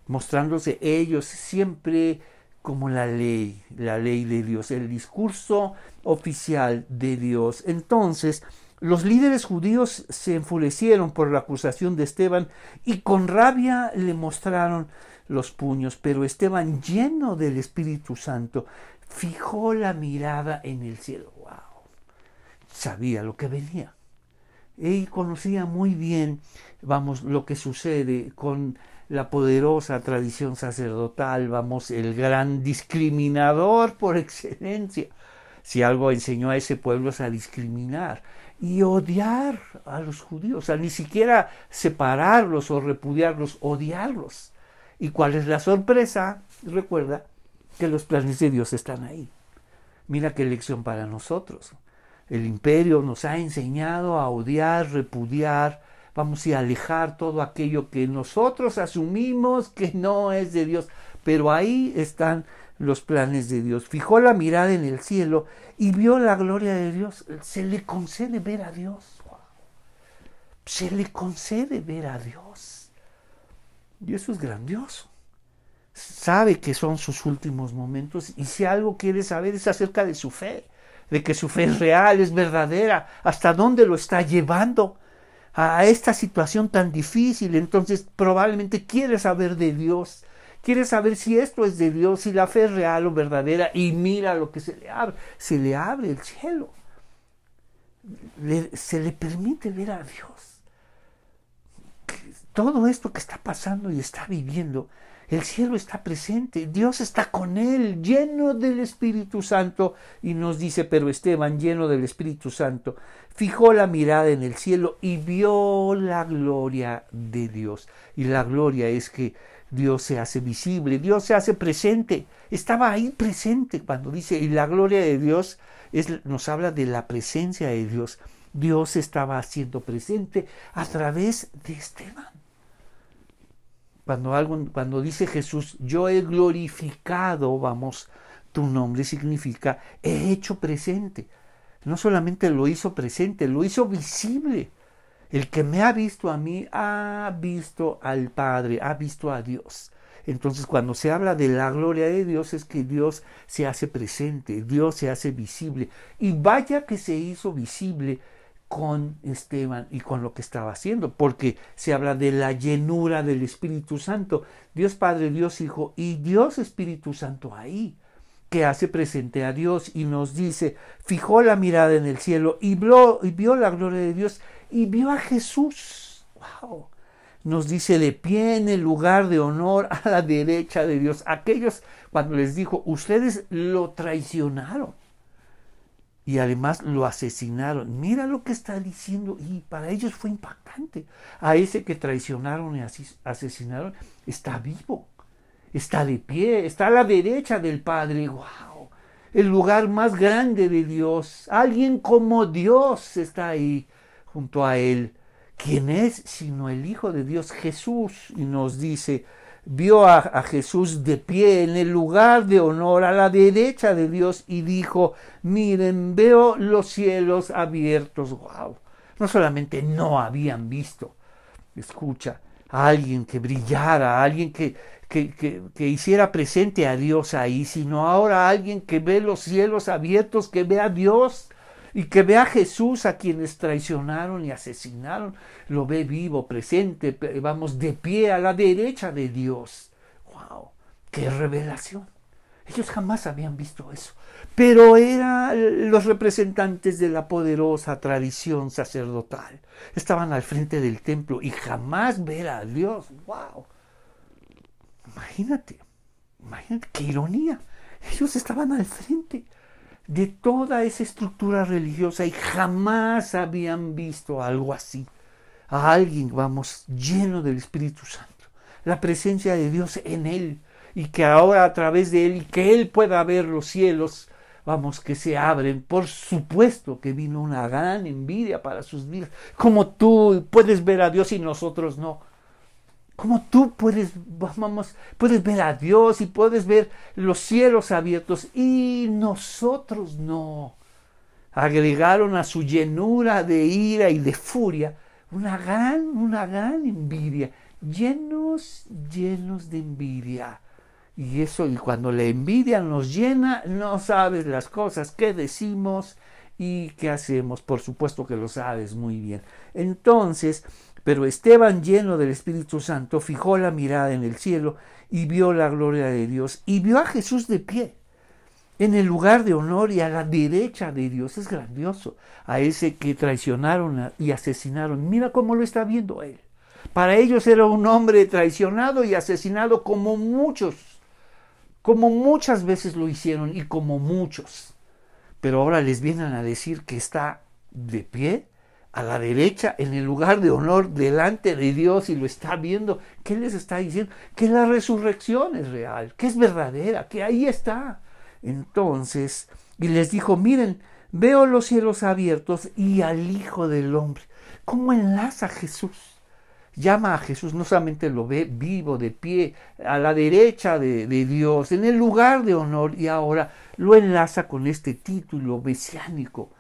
mostrándose ellos siempre como la ley de Dios, el discurso oficial de Dios. Entonces, los líderes judíos se enfurecieron por la acusación de Esteban y con rabia le mostraron los puños, pero Esteban, lleno del Espíritu Santo, fijó la mirada en el cielo. ¡Wow! Sabía lo que venía. Él conocía muy bien, lo que sucede con la poderosa tradición sacerdotal, el gran discriminador por excelencia. Si algo enseñó a ese pueblo es a discriminar y odiar a los judíos, o sea, ni siquiera separarlos o repudiarlos, odiarlos. ¿Y cuál es la sorpresa? Recuerda que los planes de Dios están ahí. Mira qué lección para nosotros. El imperio nos ha enseñado a odiar, repudiar, y alejar todo aquello que nosotros asumimos que no es de Dios. Pero ahí están los planes de Dios. Fijó la mirada en el cielo y vio la gloria de Dios. Se le concede ver a Dios. Se le concede ver a Dios. Y eso es grandioso. Sabe que son sus últimos momentos y si algo quiere saber es acerca de su fe, de que su fe es real, es verdadera, hasta dónde lo está llevando a esta situación tan difícil. Entonces probablemente quiere saber de Dios, quiere saber si esto es de Dios, si la fe es real o verdadera, y mira lo que se le abre el cielo, se le permite ver a Dios. Todo esto que está pasando y está viviendo, el cielo está presente, Dios está con él, lleno del Espíritu Santo, y nos dice, pero Esteban, lleno del Espíritu Santo, fijó la mirada en el cielo y vio la gloria de Dios. Y la gloria es que Dios se hace visible, Dios se hace presente, estaba ahí presente cuando dice, y la gloria de Dios nos habla de la presencia de Dios. Dios estaba haciendo presente a través de Esteban. Cuando dice Jesús, yo he glorificado, tu nombre, significa, he hecho presente. No solamente lo hizo presente, lo hizo visible. El que me ha visto a mí, ha visto al Padre, ha visto a Dios. Entonces, cuando se habla de la gloria de Dios, es que Dios se hace presente, Dios se hace visible. Y vaya que se hizo visible con Esteban y con lo que estaba haciendo, porque se habla de la llenura del Espíritu Santo, Dios Padre, Dios Hijo y Dios Espíritu Santo ahí, que hace presente a Dios, y nos dice, fijó la mirada en el cielo y vio la gloria de Dios y vio a Jesús. ¡Wow! Nos dice, de pie en el lugar de honor a la derecha de Dios. Aquellos, cuando les dijo, ustedes lo traicionaron y además lo asesinaron. Mira lo que está diciendo, y para ellos fue impactante. A ese que traicionaron y asesinaron está vivo, está de pie, está a la derecha del Padre. ¡Wow! El lugar más grande de Dios. Alguien como Dios está ahí junto a él. ¿Quién es sino el Hijo de Dios, Jesús? Y nos dice, vio a Jesús de pie en el lugar de honor a la derecha de Dios y dijo, miren, veo los cielos abiertos. ¡Wow! No solamente no habían visto, escucha, a alguien que brillara, a alguien que hiciera presente a Dios ahí, sino ahora a alguien que ve los cielos abiertos, que ve a Dios y que ve a Jesús, a quienes traicionaron y asesinaron, lo ve vivo, presente, de pie a la derecha de Dios. ¡Wow! ¡Qué revelación! Ellos jamás habían visto eso, pero eran los representantes de la poderosa tradición sacerdotal. Estaban al frente del templo y jamás ver a Dios. ¡Wow! Imagínate qué ironía. Ellos estaban al frente de toda esa estructura religiosa y jamás habían visto algo así. A alguien, lleno del Espíritu Santo, la presencia de Dios en él, y que ahora a través de él, y que él pueda ver los cielos, que se abren. Por supuesto que vino una gran envidia para sus vidas. Como tú puedes ver a Dios y nosotros no. Como tú puedes ver a Dios y puedes ver los cielos abiertos y nosotros no. Agregaron a su llenura de ira y de furia una gran envidia, llenos de envidia. Y eso, y cuando la envidia nos llena, no sabes las cosas que decimos y qué hacemos. Por supuesto que lo sabes muy bien. Entonces, pero Esteban, lleno del Espíritu Santo, fijó la mirada en el cielo y vio la gloria de Dios y vio a Jesús de pie en el lugar de honor y a la derecha de Dios. Es grandioso. A ese que traicionaron y asesinaron. Mira cómo lo está viendo él. Para ellos era un hombre traicionado y asesinado como muchas veces lo hicieron y como muchos. Pero ahora les vienen a decir que está de pie a la derecha en el lugar de honor delante de Dios y lo está viendo. ¿Qué les está diciendo? Que la resurrección es real, que es verdadera, que ahí está. Entonces, y les dijo, miren, veo los cielos abiertos y al Hijo del Hombre. ¿Cómo enlaza Jesús? Llama a Jesús, no solamente lo ve vivo, de pie, a la derecha de Dios, en el lugar de honor, y ahora lo enlaza con este título mesiánico,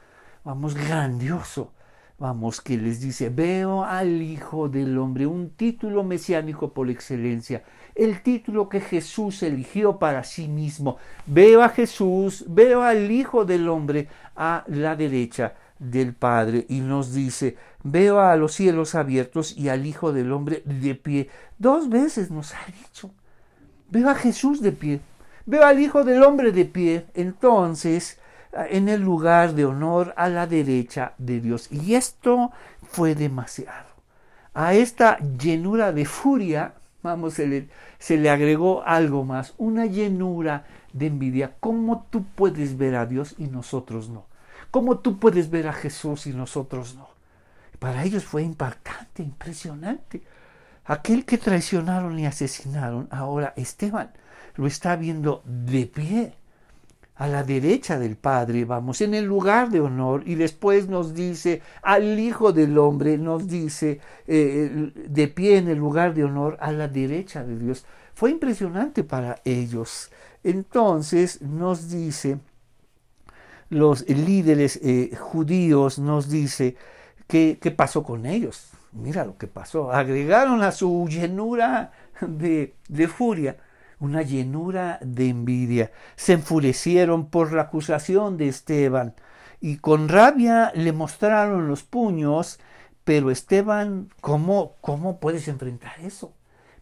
vamos, grandioso, vamos, que les dice, veo al Hijo del Hombre, un título mesiánico por excelencia, el título que Jesús eligió para sí mismo. Veo a Jesús, veo al Hijo del Hombre a la derecha del Padre, y nos dice, veo a los cielos abiertos y al Hijo del Hombre de pie. 2 veces nos ha dicho, veo a Jesús de pie, veo al Hijo del Hombre de pie, entonces en el lugar de honor a la derecha de Dios. Y esto fue demasiado. A esta llenura de furia, vamos, se le agregó algo más, una llenura de envidia. ¿Cómo tú puedes ver a Dios y nosotros no? ¿Cómo tú puedes ver a Jesús y nosotros no? Para ellos fue impactante, impresionante. Aquel que traicionaron y asesinaron, ahora Esteban lo está viendo de pie, a la derecha del Padre, vamos, en el lugar de honor, y después nos dice, al Hijo del Hombre, nos dice, de pie en el lugar de honor, a la derecha de Dios. Fue impresionante para ellos. Entonces nos dice, los líderes judíos nos dice, ¿qué pasó con ellos? Mira lo que pasó. Agregaron a su llenura de furia una llenura de envidia. Se enfurecieron por la acusación de Esteban y con rabia le mostraron los puños. Pero Esteban, ¿cómo puedes enfrentar eso?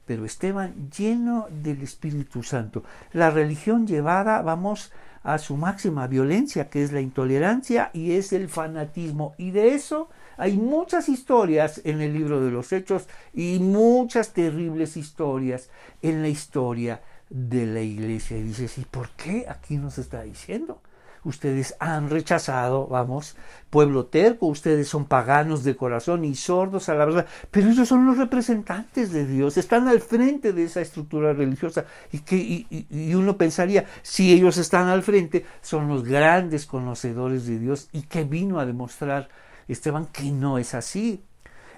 Pero Esteban, lleno del Espíritu Santo. La religión llevada, vamos, a su máxima violencia, que es la intolerancia y es el fanatismo. Y de eso hay muchas historias en el libro de los Hechos y muchas terribles historias en la historia de la iglesia. Y dices, ¿y por qué aquí nos está diciendo? Ustedes han rechazado, vamos, pueblo terco, ustedes son paganos de corazón y sordos a la verdad, pero ellos son los representantes de Dios, están al frente de esa estructura religiosa, y uno pensaría, si ellos están al frente, son los grandes conocedores de Dios, y que vino a demostrar Esteban que no es así.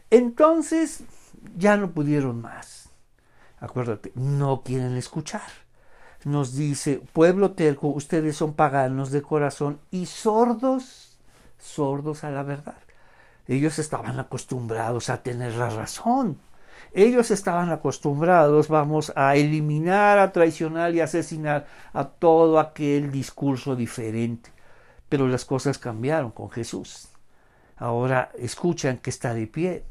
Entonces, ya no pudieron más. Acuérdate, no quieren escuchar. Nos dice, pueblo terco, ustedes son paganos de corazón y sordos a la verdad. Ellos estaban acostumbrados a tener la razón. Ellos estaban acostumbrados, vamos, a eliminar, a traicionar y asesinar a todo aquel discurso diferente. Pero las cosas cambiaron con Jesús. Ahora escuchan que está de pie,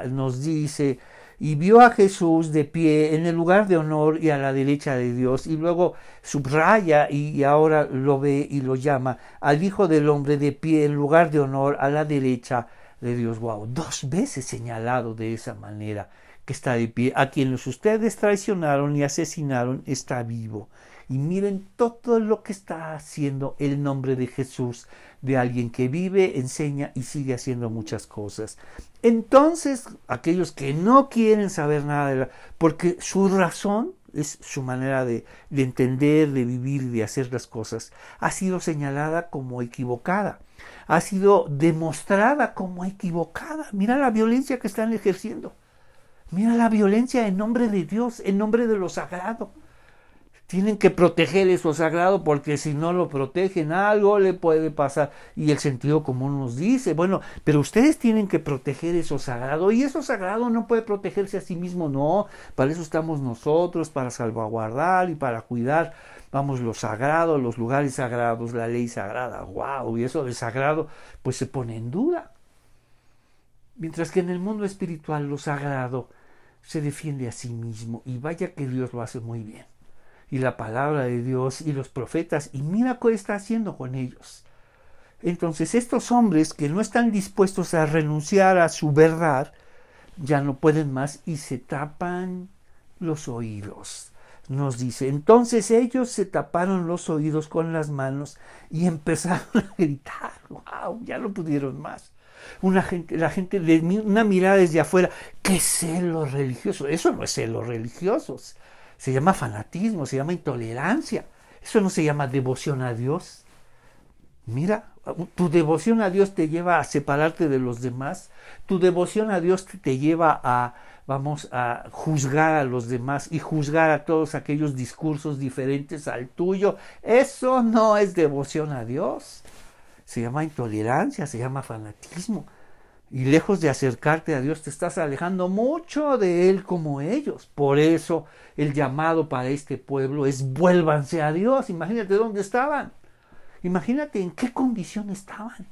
nos dice, y vio a Jesús de pie en el lugar de honor y a la derecha de Dios, y luego subraya y ahora lo ve y lo llama al Hijo del Hombre de pie en lugar de honor a la derecha de Dios. Wow, 2 veces señalado de esa manera que está de pie. A quienes ustedes traicionaron y asesinaron está vivo. Y miren todo lo que está haciendo el nombre de Jesús, de alguien que vive, enseña y sigue haciendo muchas cosas. Entonces, aquellos que no quieren saber nada porque su razón es su manera de entender, de vivir y de hacer las cosas, ha sido señalada como equivocada, ha sido demostrada como equivocada. Mira la violencia que están ejerciendo. Mira la violencia en nombre de Dios, en nombre de lo sagrado. Tienen que proteger eso sagrado porque si no lo protegen algo le puede pasar. Y el sentido común nos dice, bueno, pero ustedes tienen que proteger eso sagrado y eso sagrado no puede protegerse a sí mismo, no. Para eso estamos nosotros, para salvaguardar y para cuidar, vamos, lo sagrado, los lugares sagrados, la ley sagrada. ¡Wow! Y eso de sagrado pues se pone en duda. Mientras que en el mundo espiritual lo sagrado se defiende a sí mismo y vaya que Dios lo hace muy bien. Y la palabra de Dios y los profetas, y mira qué está haciendo con ellos. Entonces estos hombres que no están dispuestos a renunciar a su verdad, ya no pueden más y se tapan los oídos. Nos dice, entonces ellos se taparon los oídos con las manos y empezaron a gritar. ¡Wow! Ya no pudieron más. La gente de una mirada desde afuera, ¿qué celo religioso? Eso no es celo religioso. Se llama fanatismo, se llama intolerancia. Eso no se llama devoción a Dios. Mira, tu devoción a Dios te lleva a separarte de los demás. Tu devoción a Dios te lleva a, vamos, a juzgar a los demás y juzgar a todos aquellos discursos diferentes al tuyo. Eso no es devoción a Dios. Se llama intolerancia, se llama fanatismo. Y lejos de acercarte a Dios, te estás alejando mucho de Él como ellos. Por eso el llamado para este pueblo es vuélvanse a Dios. Imagínate dónde estaban. Imagínate en qué condición estaban.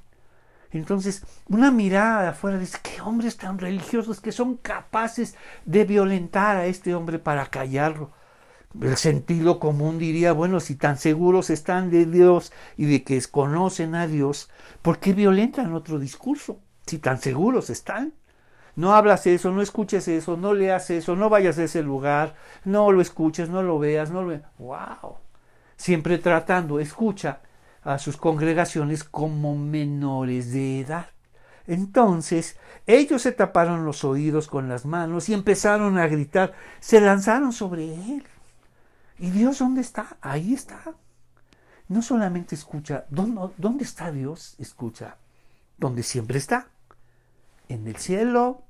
Entonces, una mirada de afuera dice, qué hombres tan religiosos que son capaces de violentar a este hombre para callarlo. El sentido común diría, bueno, si tan seguros están de Dios y de que conocen a Dios, ¿por qué violentan otro discurso? Si tan seguros están. No hablas eso, no escuches eso, no leas eso, no vayas a ese lugar, no lo escuches, no lo veas, no lo... ¡Wow! Siempre tratando, escucha a sus congregaciones como menores de edad. Entonces, ellos se taparon los oídos con las manos y empezaron a gritar, se lanzaron sobre él. ¿Y Dios dónde está? Ahí está. No solamente escucha, ¿dónde está Dios? Escucha, donde siempre está. En el cielo,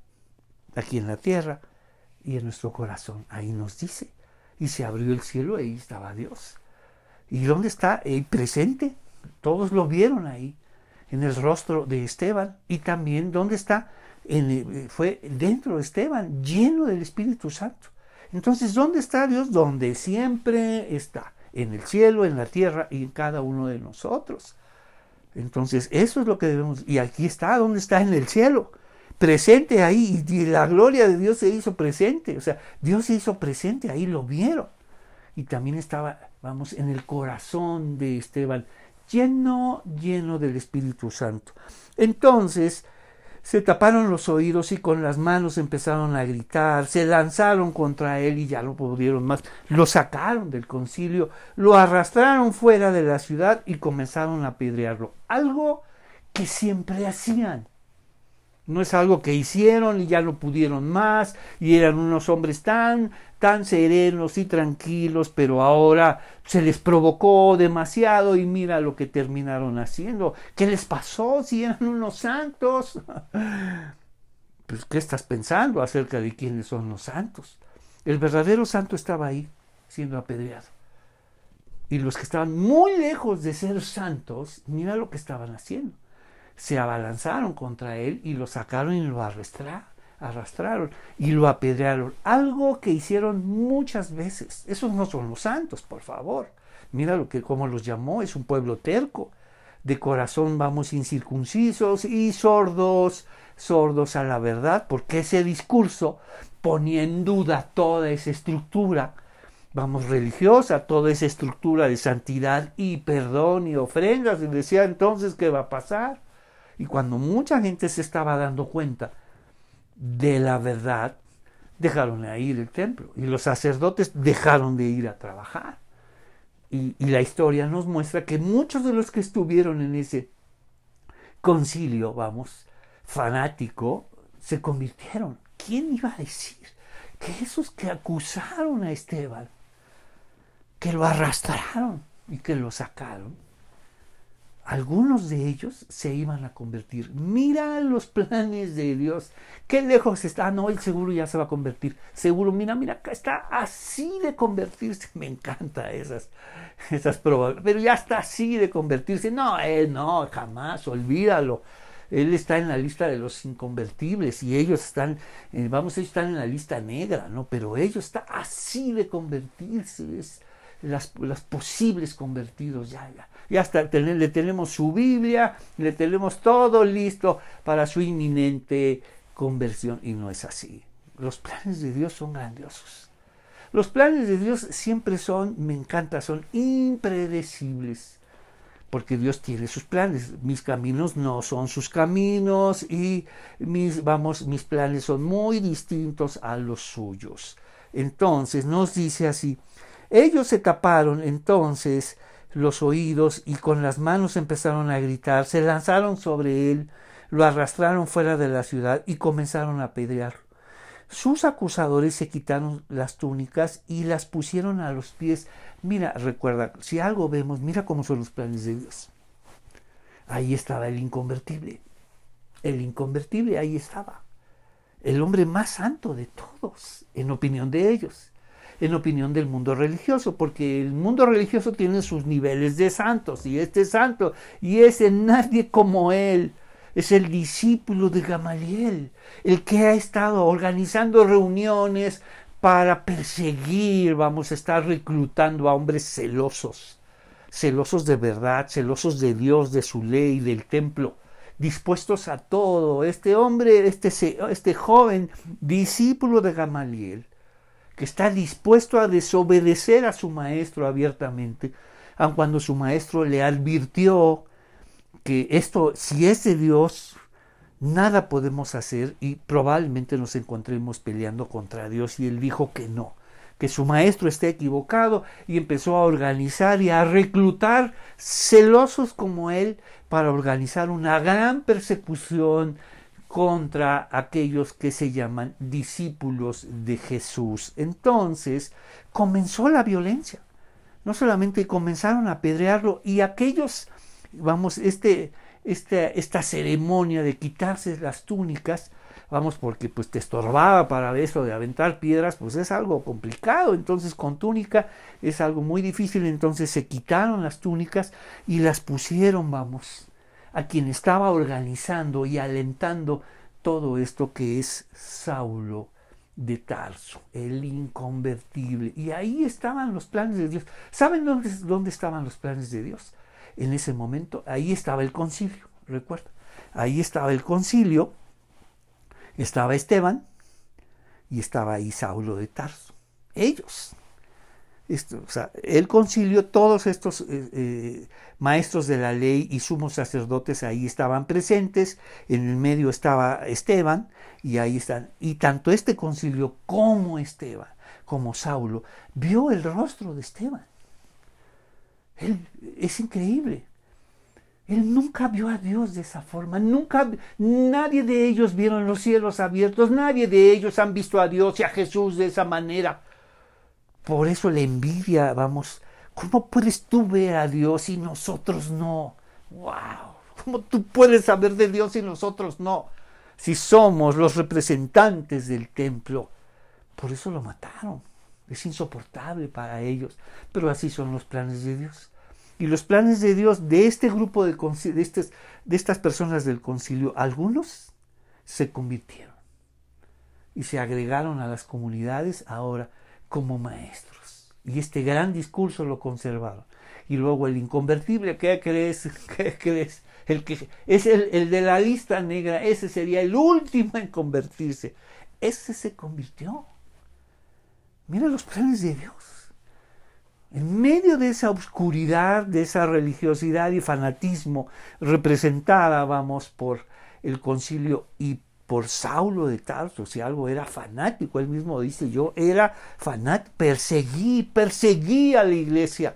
aquí en la tierra y en nuestro corazón. Ahí nos dice. Y se abrió el cielo y ahí estaba Dios. ¿Y dónde está? Presente. Todos lo vieron ahí, en el rostro de Esteban. Y también, ¿dónde está? Fue dentro de Esteban, lleno del Espíritu Santo. Entonces, ¿dónde está Dios? Donde siempre está. En el cielo, en la tierra y en cada uno de nosotros. Entonces, eso es lo que debemos... Y aquí está, ¿dónde está? En el cielo. Presente ahí. Y la gloria de Dios se hizo presente. O sea, Dios se hizo presente, ahí lo vieron. Y también estaba, vamos, en el corazón de Esteban, lleno del Espíritu Santo. Entonces, se taparon los oídos y con las manos empezaron a gritar, se lanzaron contra él y ya no pudieron más. Lo sacaron del concilio, lo arrastraron fuera de la ciudad y comenzaron a apedrearlo. Algo que siempre hacían. No es algo que hicieron y ya no pudieron más y eran unos hombres tan serenos y tranquilos, pero ahora se les provocó demasiado y mira lo que terminaron haciendo. ¿Qué les pasó si eran unos santos? Pues, ¿qué estás pensando acerca de quiénes son los santos? El verdadero santo estaba ahí siendo apedreado. Y los que estaban muy lejos de ser santos, mira lo que estaban haciendo. Se abalanzaron contra él y lo sacaron y lo arrastraron y lo apedrearon. Algo que hicieron muchas veces. Esos no son los santos, por favor. Mira cómo los llamó. Es un pueblo terco, de corazón, vamos, incircuncisos y sordos a la verdad, porque ese discurso ponía en duda toda esa estructura, vamos, religiosa, toda esa estructura de santidad y perdón y ofrendas. Y decía, entonces, ¿qué va a pasar? Y cuando mucha gente se estaba dando cuenta de la verdad, dejaron de ir al templo y los sacerdotes dejaron de ir a trabajar. Y la historia nos muestra que muchos de los que estuvieron en ese concilio, vamos, fanático, se convirtieron. ¿Quién iba a decir que esos que acusaron a Esteban, que lo arrastraron y que lo sacaron, algunos de ellos se iban a convertir. Mira los planes de Dios. Qué lejos está. No, él seguro ya se va a convertir. Seguro, mira, acá está así de convertirse. Me encanta esas probabilidades. Pero ya está así de convertirse. No, él no, jamás, olvídalo. Él está en la lista de los inconvertibles y ellos están, ellos están en la lista negra, ¿no? Pero ellos están así de convertirse. Las posibles convertidos, ya está, le tenemos su Biblia, le tenemos todo listo para su inminente conversión, y no es así. Los planes de Dios son grandiosos. Los planes de Dios siempre me encanta, son impredecibles, porque Dios tiene sus planes. Mis caminos no son sus caminos y mis planes son muy distintos a los suyos. Entonces nos dice así: ellos se taparon entonces los oídos y con las manos empezaron a gritar, se lanzaron sobre él, lo arrastraron fuera de la ciudad y comenzaron a apedrearlo. Sus acusadores se quitaron las túnicas y las pusieron a los pies. Mira, recuerda, si algo vemos, mira cómo son los planes de Dios. Ahí estaba el inconvertible. El inconvertible ahí estaba. El hombre más santo de todos, en opinión de ellos. En opinión del mundo religioso, porque el mundo religioso tiene sus niveles de santos, y este es santo, y ese nadie como él, es el discípulo de Gamaliel, el que ha estado organizando reuniones para perseguir, vamos a estar reclutando a hombres celosos, celosos de verdad, celosos de Dios, de su ley, del templo, dispuestos a todo. Este hombre, este joven discípulo de Gamaliel, que está dispuesto a desobedecer a su maestro abiertamente, aun cuando su maestro le advirtió que esto, si es de Dios, nada podemos hacer y probablemente nos encontremos peleando contra Dios. Y él dijo que no, que su maestro está equivocado, y empezó a organizar y a reclutar celosos como él para organizar una gran persecución contra aquellos que se llaman discípulos de Jesús. Entonces comenzó la violencia. No solamente comenzaron a apedrearlo, y aquellos, esta ceremonia de quitarse las túnicas, porque pues te estorbaba para eso de aventar piedras, pues es algo complicado. Entonces con túnica es algo muy difícil. Entonces se quitaron las túnicas y las pusieron, a quien estaba organizando y alentando todo esto, que es Saulo de Tarso, el inconvertible. Y ahí estaban los planes de Dios. ¿Saben dónde estaban los planes de Dios? En ese momento, ahí estaba el concilio, recuerda. Ahí estaba el concilio, estaba Esteban y estaba ahí Saulo de Tarso. Ellos. El concilio, todos estos maestros de la ley y sumos sacerdotes ahí estaban presentes. En el medio estaba Esteban, y ahí están. Y tanto este concilio como Esteban, como Saulo, vio el rostro de Esteban. Es increíble. Él nunca vio a Dios de esa forma. Nadie de ellos vieron los cielos abiertos. Nadie de ellos han visto a Dios y a Jesús de esa manera. Por eso la envidia, ¿cómo puedes tú ver a Dios y nosotros no? ¡Wow! ¿Cómo tú puedes saber de Dios y nosotros no? Si somos los representantes del templo. Por eso lo mataron. Es insoportable para ellos. Pero así son los planes de Dios. Y los planes de Dios de este grupo de estas personas del concilio, algunos se convirtieron y se agregaron a las comunidades ahora como maestros. Y este gran discurso lo conservaron. Y luego el inconvertible, ¿qué crees? El que es el de la lista negra, ese sería el último en convertirse. Ese se convirtió. Mira los planes de Dios. En medio de esa oscuridad, de esa religiosidad y fanatismo representada, por el concilio y por Saulo de Tarso. Si algo era fanático, él mismo dice: yo era fanático, perseguí a la iglesia.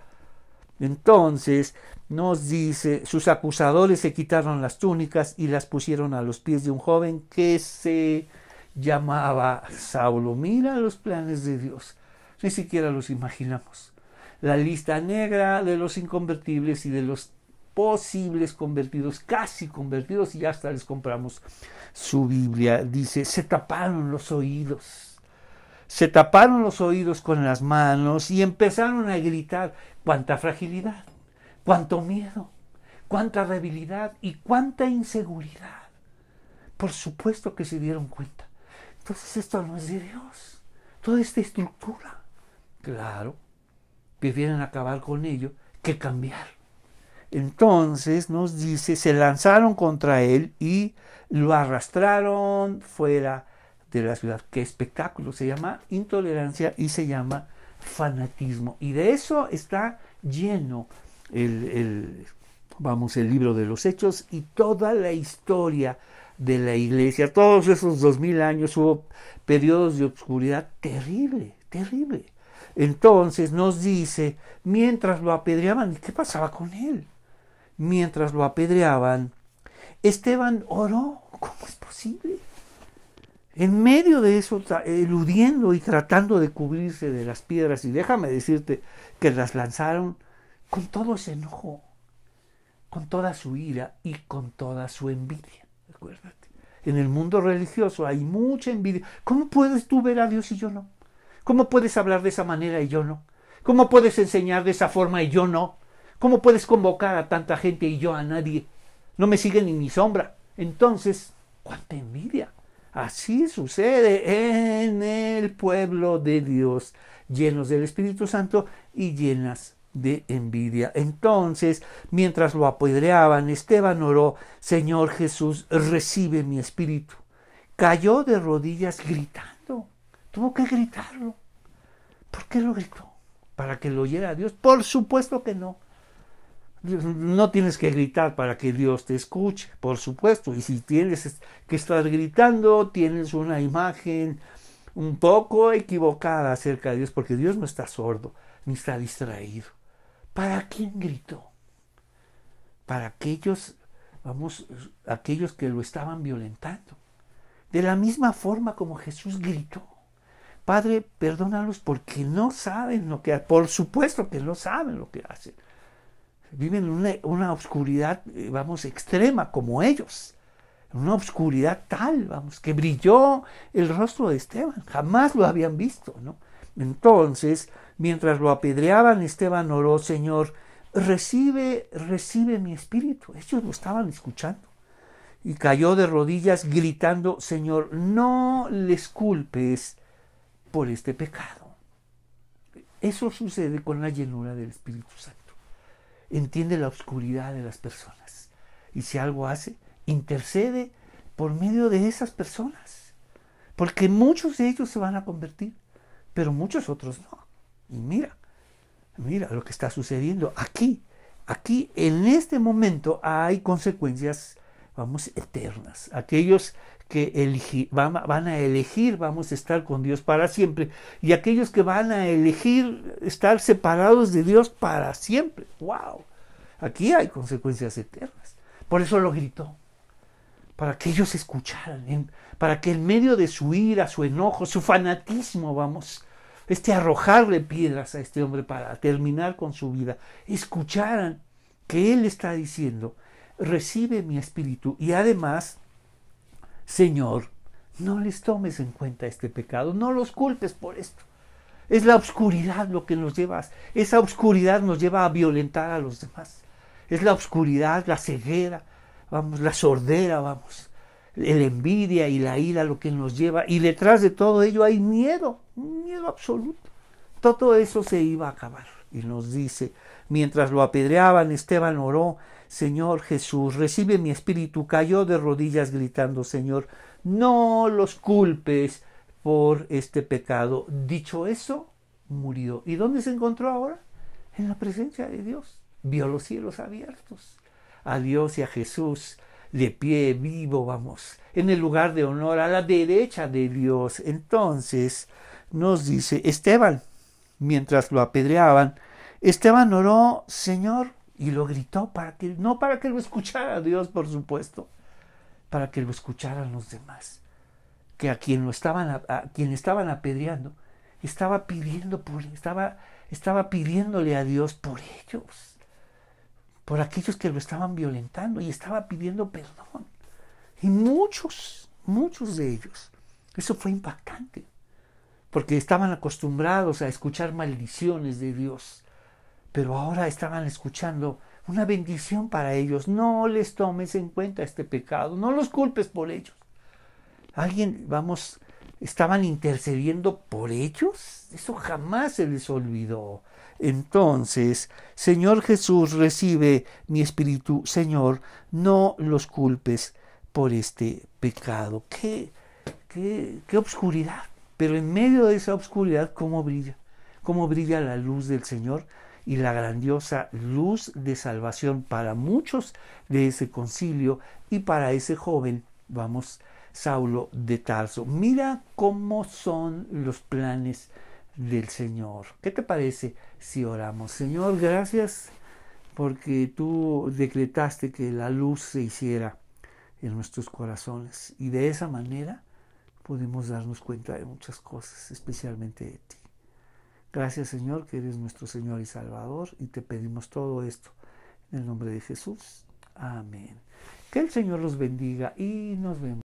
Entonces nos dice: sus acusadores se quitaron las túnicas y las pusieron a los pies de un joven que se llamaba Saulo. Mira los planes de Dios, ni siquiera los imaginamos. La lista negra de los inconvertibles y de los posibles convertidos, casi convertidos, y hasta les compramos su Biblia. Dice, se taparon los oídos. Se taparon los oídos con las manos y empezaron a gritar. Cuánta fragilidad, cuánto miedo, cuánta debilidad y cuánta inseguridad. Por supuesto que se dieron cuenta. Entonces esto no es de Dios. Toda esta estructura. Claro, prefieren acabar con ello que cambiar. Entonces nos dice, se lanzaron contra él y lo arrastraron fuera de la ciudad. ¿Qué espectáculo? Se llama intolerancia y se llama fanatismo. Y de eso está lleno el libro de los Hechos y toda la historia de la iglesia. Todos esos 2000 años hubo periodos de oscuridad terrible, terrible. Entonces nos dice, mientras lo apedreaban, ¿qué pasaba con él? Mientras lo apedreaban, Esteban oró. ¿Cómo es posible? En medio de eso, eludiendo y tratando de cubrirse de las piedras, y déjame decirte que las lanzaron con todo ese enojo, con toda su ira y con toda su envidia. Acuérdate, en el mundo religioso hay mucha envidia. ¿Cómo puedes tú ver a Dios y yo no? ¿Cómo puedes hablar de esa manera y yo no? ¿Cómo puedes enseñar de esa forma y yo no? ¿Cómo puedes convocar a tanta gente y yo a nadie? No me sigue ni mi sombra. Entonces, ¿cuánta envidia? Así sucede en el pueblo de Dios, llenos del Espíritu Santo y llenas de envidia. Entonces, mientras lo apedreaban, Esteban oró, Señor Jesús, recibe mi espíritu. Cayó de rodillas gritando. Tuvo que gritarlo. ¿Por qué lo gritó? ¿Para que lo oyera Dios? Por supuesto que no. No tienes que gritar para que Dios te escuche, por supuesto. Y si tienes que estar gritando, tienes una imagen un poco equivocada acerca de Dios, porque Dios no está sordo, ni está distraído. ¿Para quién gritó? Para aquellos que lo estaban violentando. De la misma forma como Jesús gritó. Padre, perdónalos porque no saben lo que hacen. Por supuesto que no saben lo que hacen. Viven en una oscuridad, extrema como ellos. Una oscuridad tal, que brilló el rostro de Esteban. Jamás lo habían visto, ¿no? Entonces, mientras lo apedreaban, Esteban oró, Señor, recibe mi espíritu. Ellos lo estaban escuchando. Y cayó de rodillas gritando, Señor, no les culpes por este pecado. Eso sucede con la llenura del Espíritu Santo. Entiende la oscuridad de las personas. Y si algo hace, intercede por medio de esas personas. Porque muchos de ellos se van a convertir, pero muchos otros no. Y mira lo que está sucediendo aquí. Aquí, en este momento, hay consecuencias, eternas. Aquellos que van a elegir, estar con Dios para siempre. Y aquellos que van a elegir estar separados de Dios para siempre. ¡Wow! Aquí hay consecuencias eternas. Por eso lo gritó. Para que ellos escucharan. Para que en medio de su ira, su enojo, su fanatismo, arrojarle piedras a este hombre para terminar con su vida, escucharan que él está diciendo, recibe mi espíritu. Y además, Señor, no les tomes en cuenta este pecado, no los culpes por esto. Es la oscuridad lo que nos lleva, esa oscuridad nos lleva a violentar a los demás. Es la oscuridad, la ceguera, la sordera, la envidia y la ira lo que nos lleva. Y detrás de todo ello hay miedo, un miedo absoluto. Todo eso se iba a acabar. Y nos dice, mientras lo apedreaban, Esteban oró, Señor Jesús, recibe mi espíritu. Cayó de rodillas gritando, Señor, no los culpes por este pecado. Dicho eso, murió. ¿Y dónde se encontró ahora? En la presencia de Dios. Vio los cielos abiertos. A Dios y a Jesús de pie, vivo, en el lugar de honor, a la derecha de Dios. Entonces nos dice Esteban, mientras lo apedreaban, Esteban oró, Señor, y lo gritó no para que lo escuchara Dios, por supuesto, para que lo escucharan los demás, que a quien estaban apedreando, estaba pidiéndole a Dios por ellos, por aquellos que lo estaban violentando y estaba pidiendo perdón. Y muchos de ellos. Eso fue impactante, porque estaban acostumbrados a escuchar maldiciones de Dios, pero ahora estaban escuchando una bendición para ellos. No les tomes en cuenta este pecado, no los culpes por ellos. Estaban intercediendo por ellos. Eso jamás se les olvidó. Entonces, Señor Jesús, recibe mi espíritu. Señor, no los culpes por este pecado. Qué obscuridad. Pero en medio de esa obscuridad, ¿cómo brilla? ¿Cómo brilla la luz del Señor? Y la grandiosa luz de salvación para muchos de ese concilio y para ese joven, Saulo de Tarso. Mira cómo son los planes del Señor. ¿Qué te parece si oramos? Señor, gracias porque tú decretaste que la luz se hiciera en nuestros corazones y de esa manera podemos darnos cuenta de muchas cosas, especialmente de ti. Gracias, Señor, que eres nuestro Señor y Salvador, y te pedimos todo esto en el nombre de Jesús. Amén. Que el Señor los bendiga y nos vemos.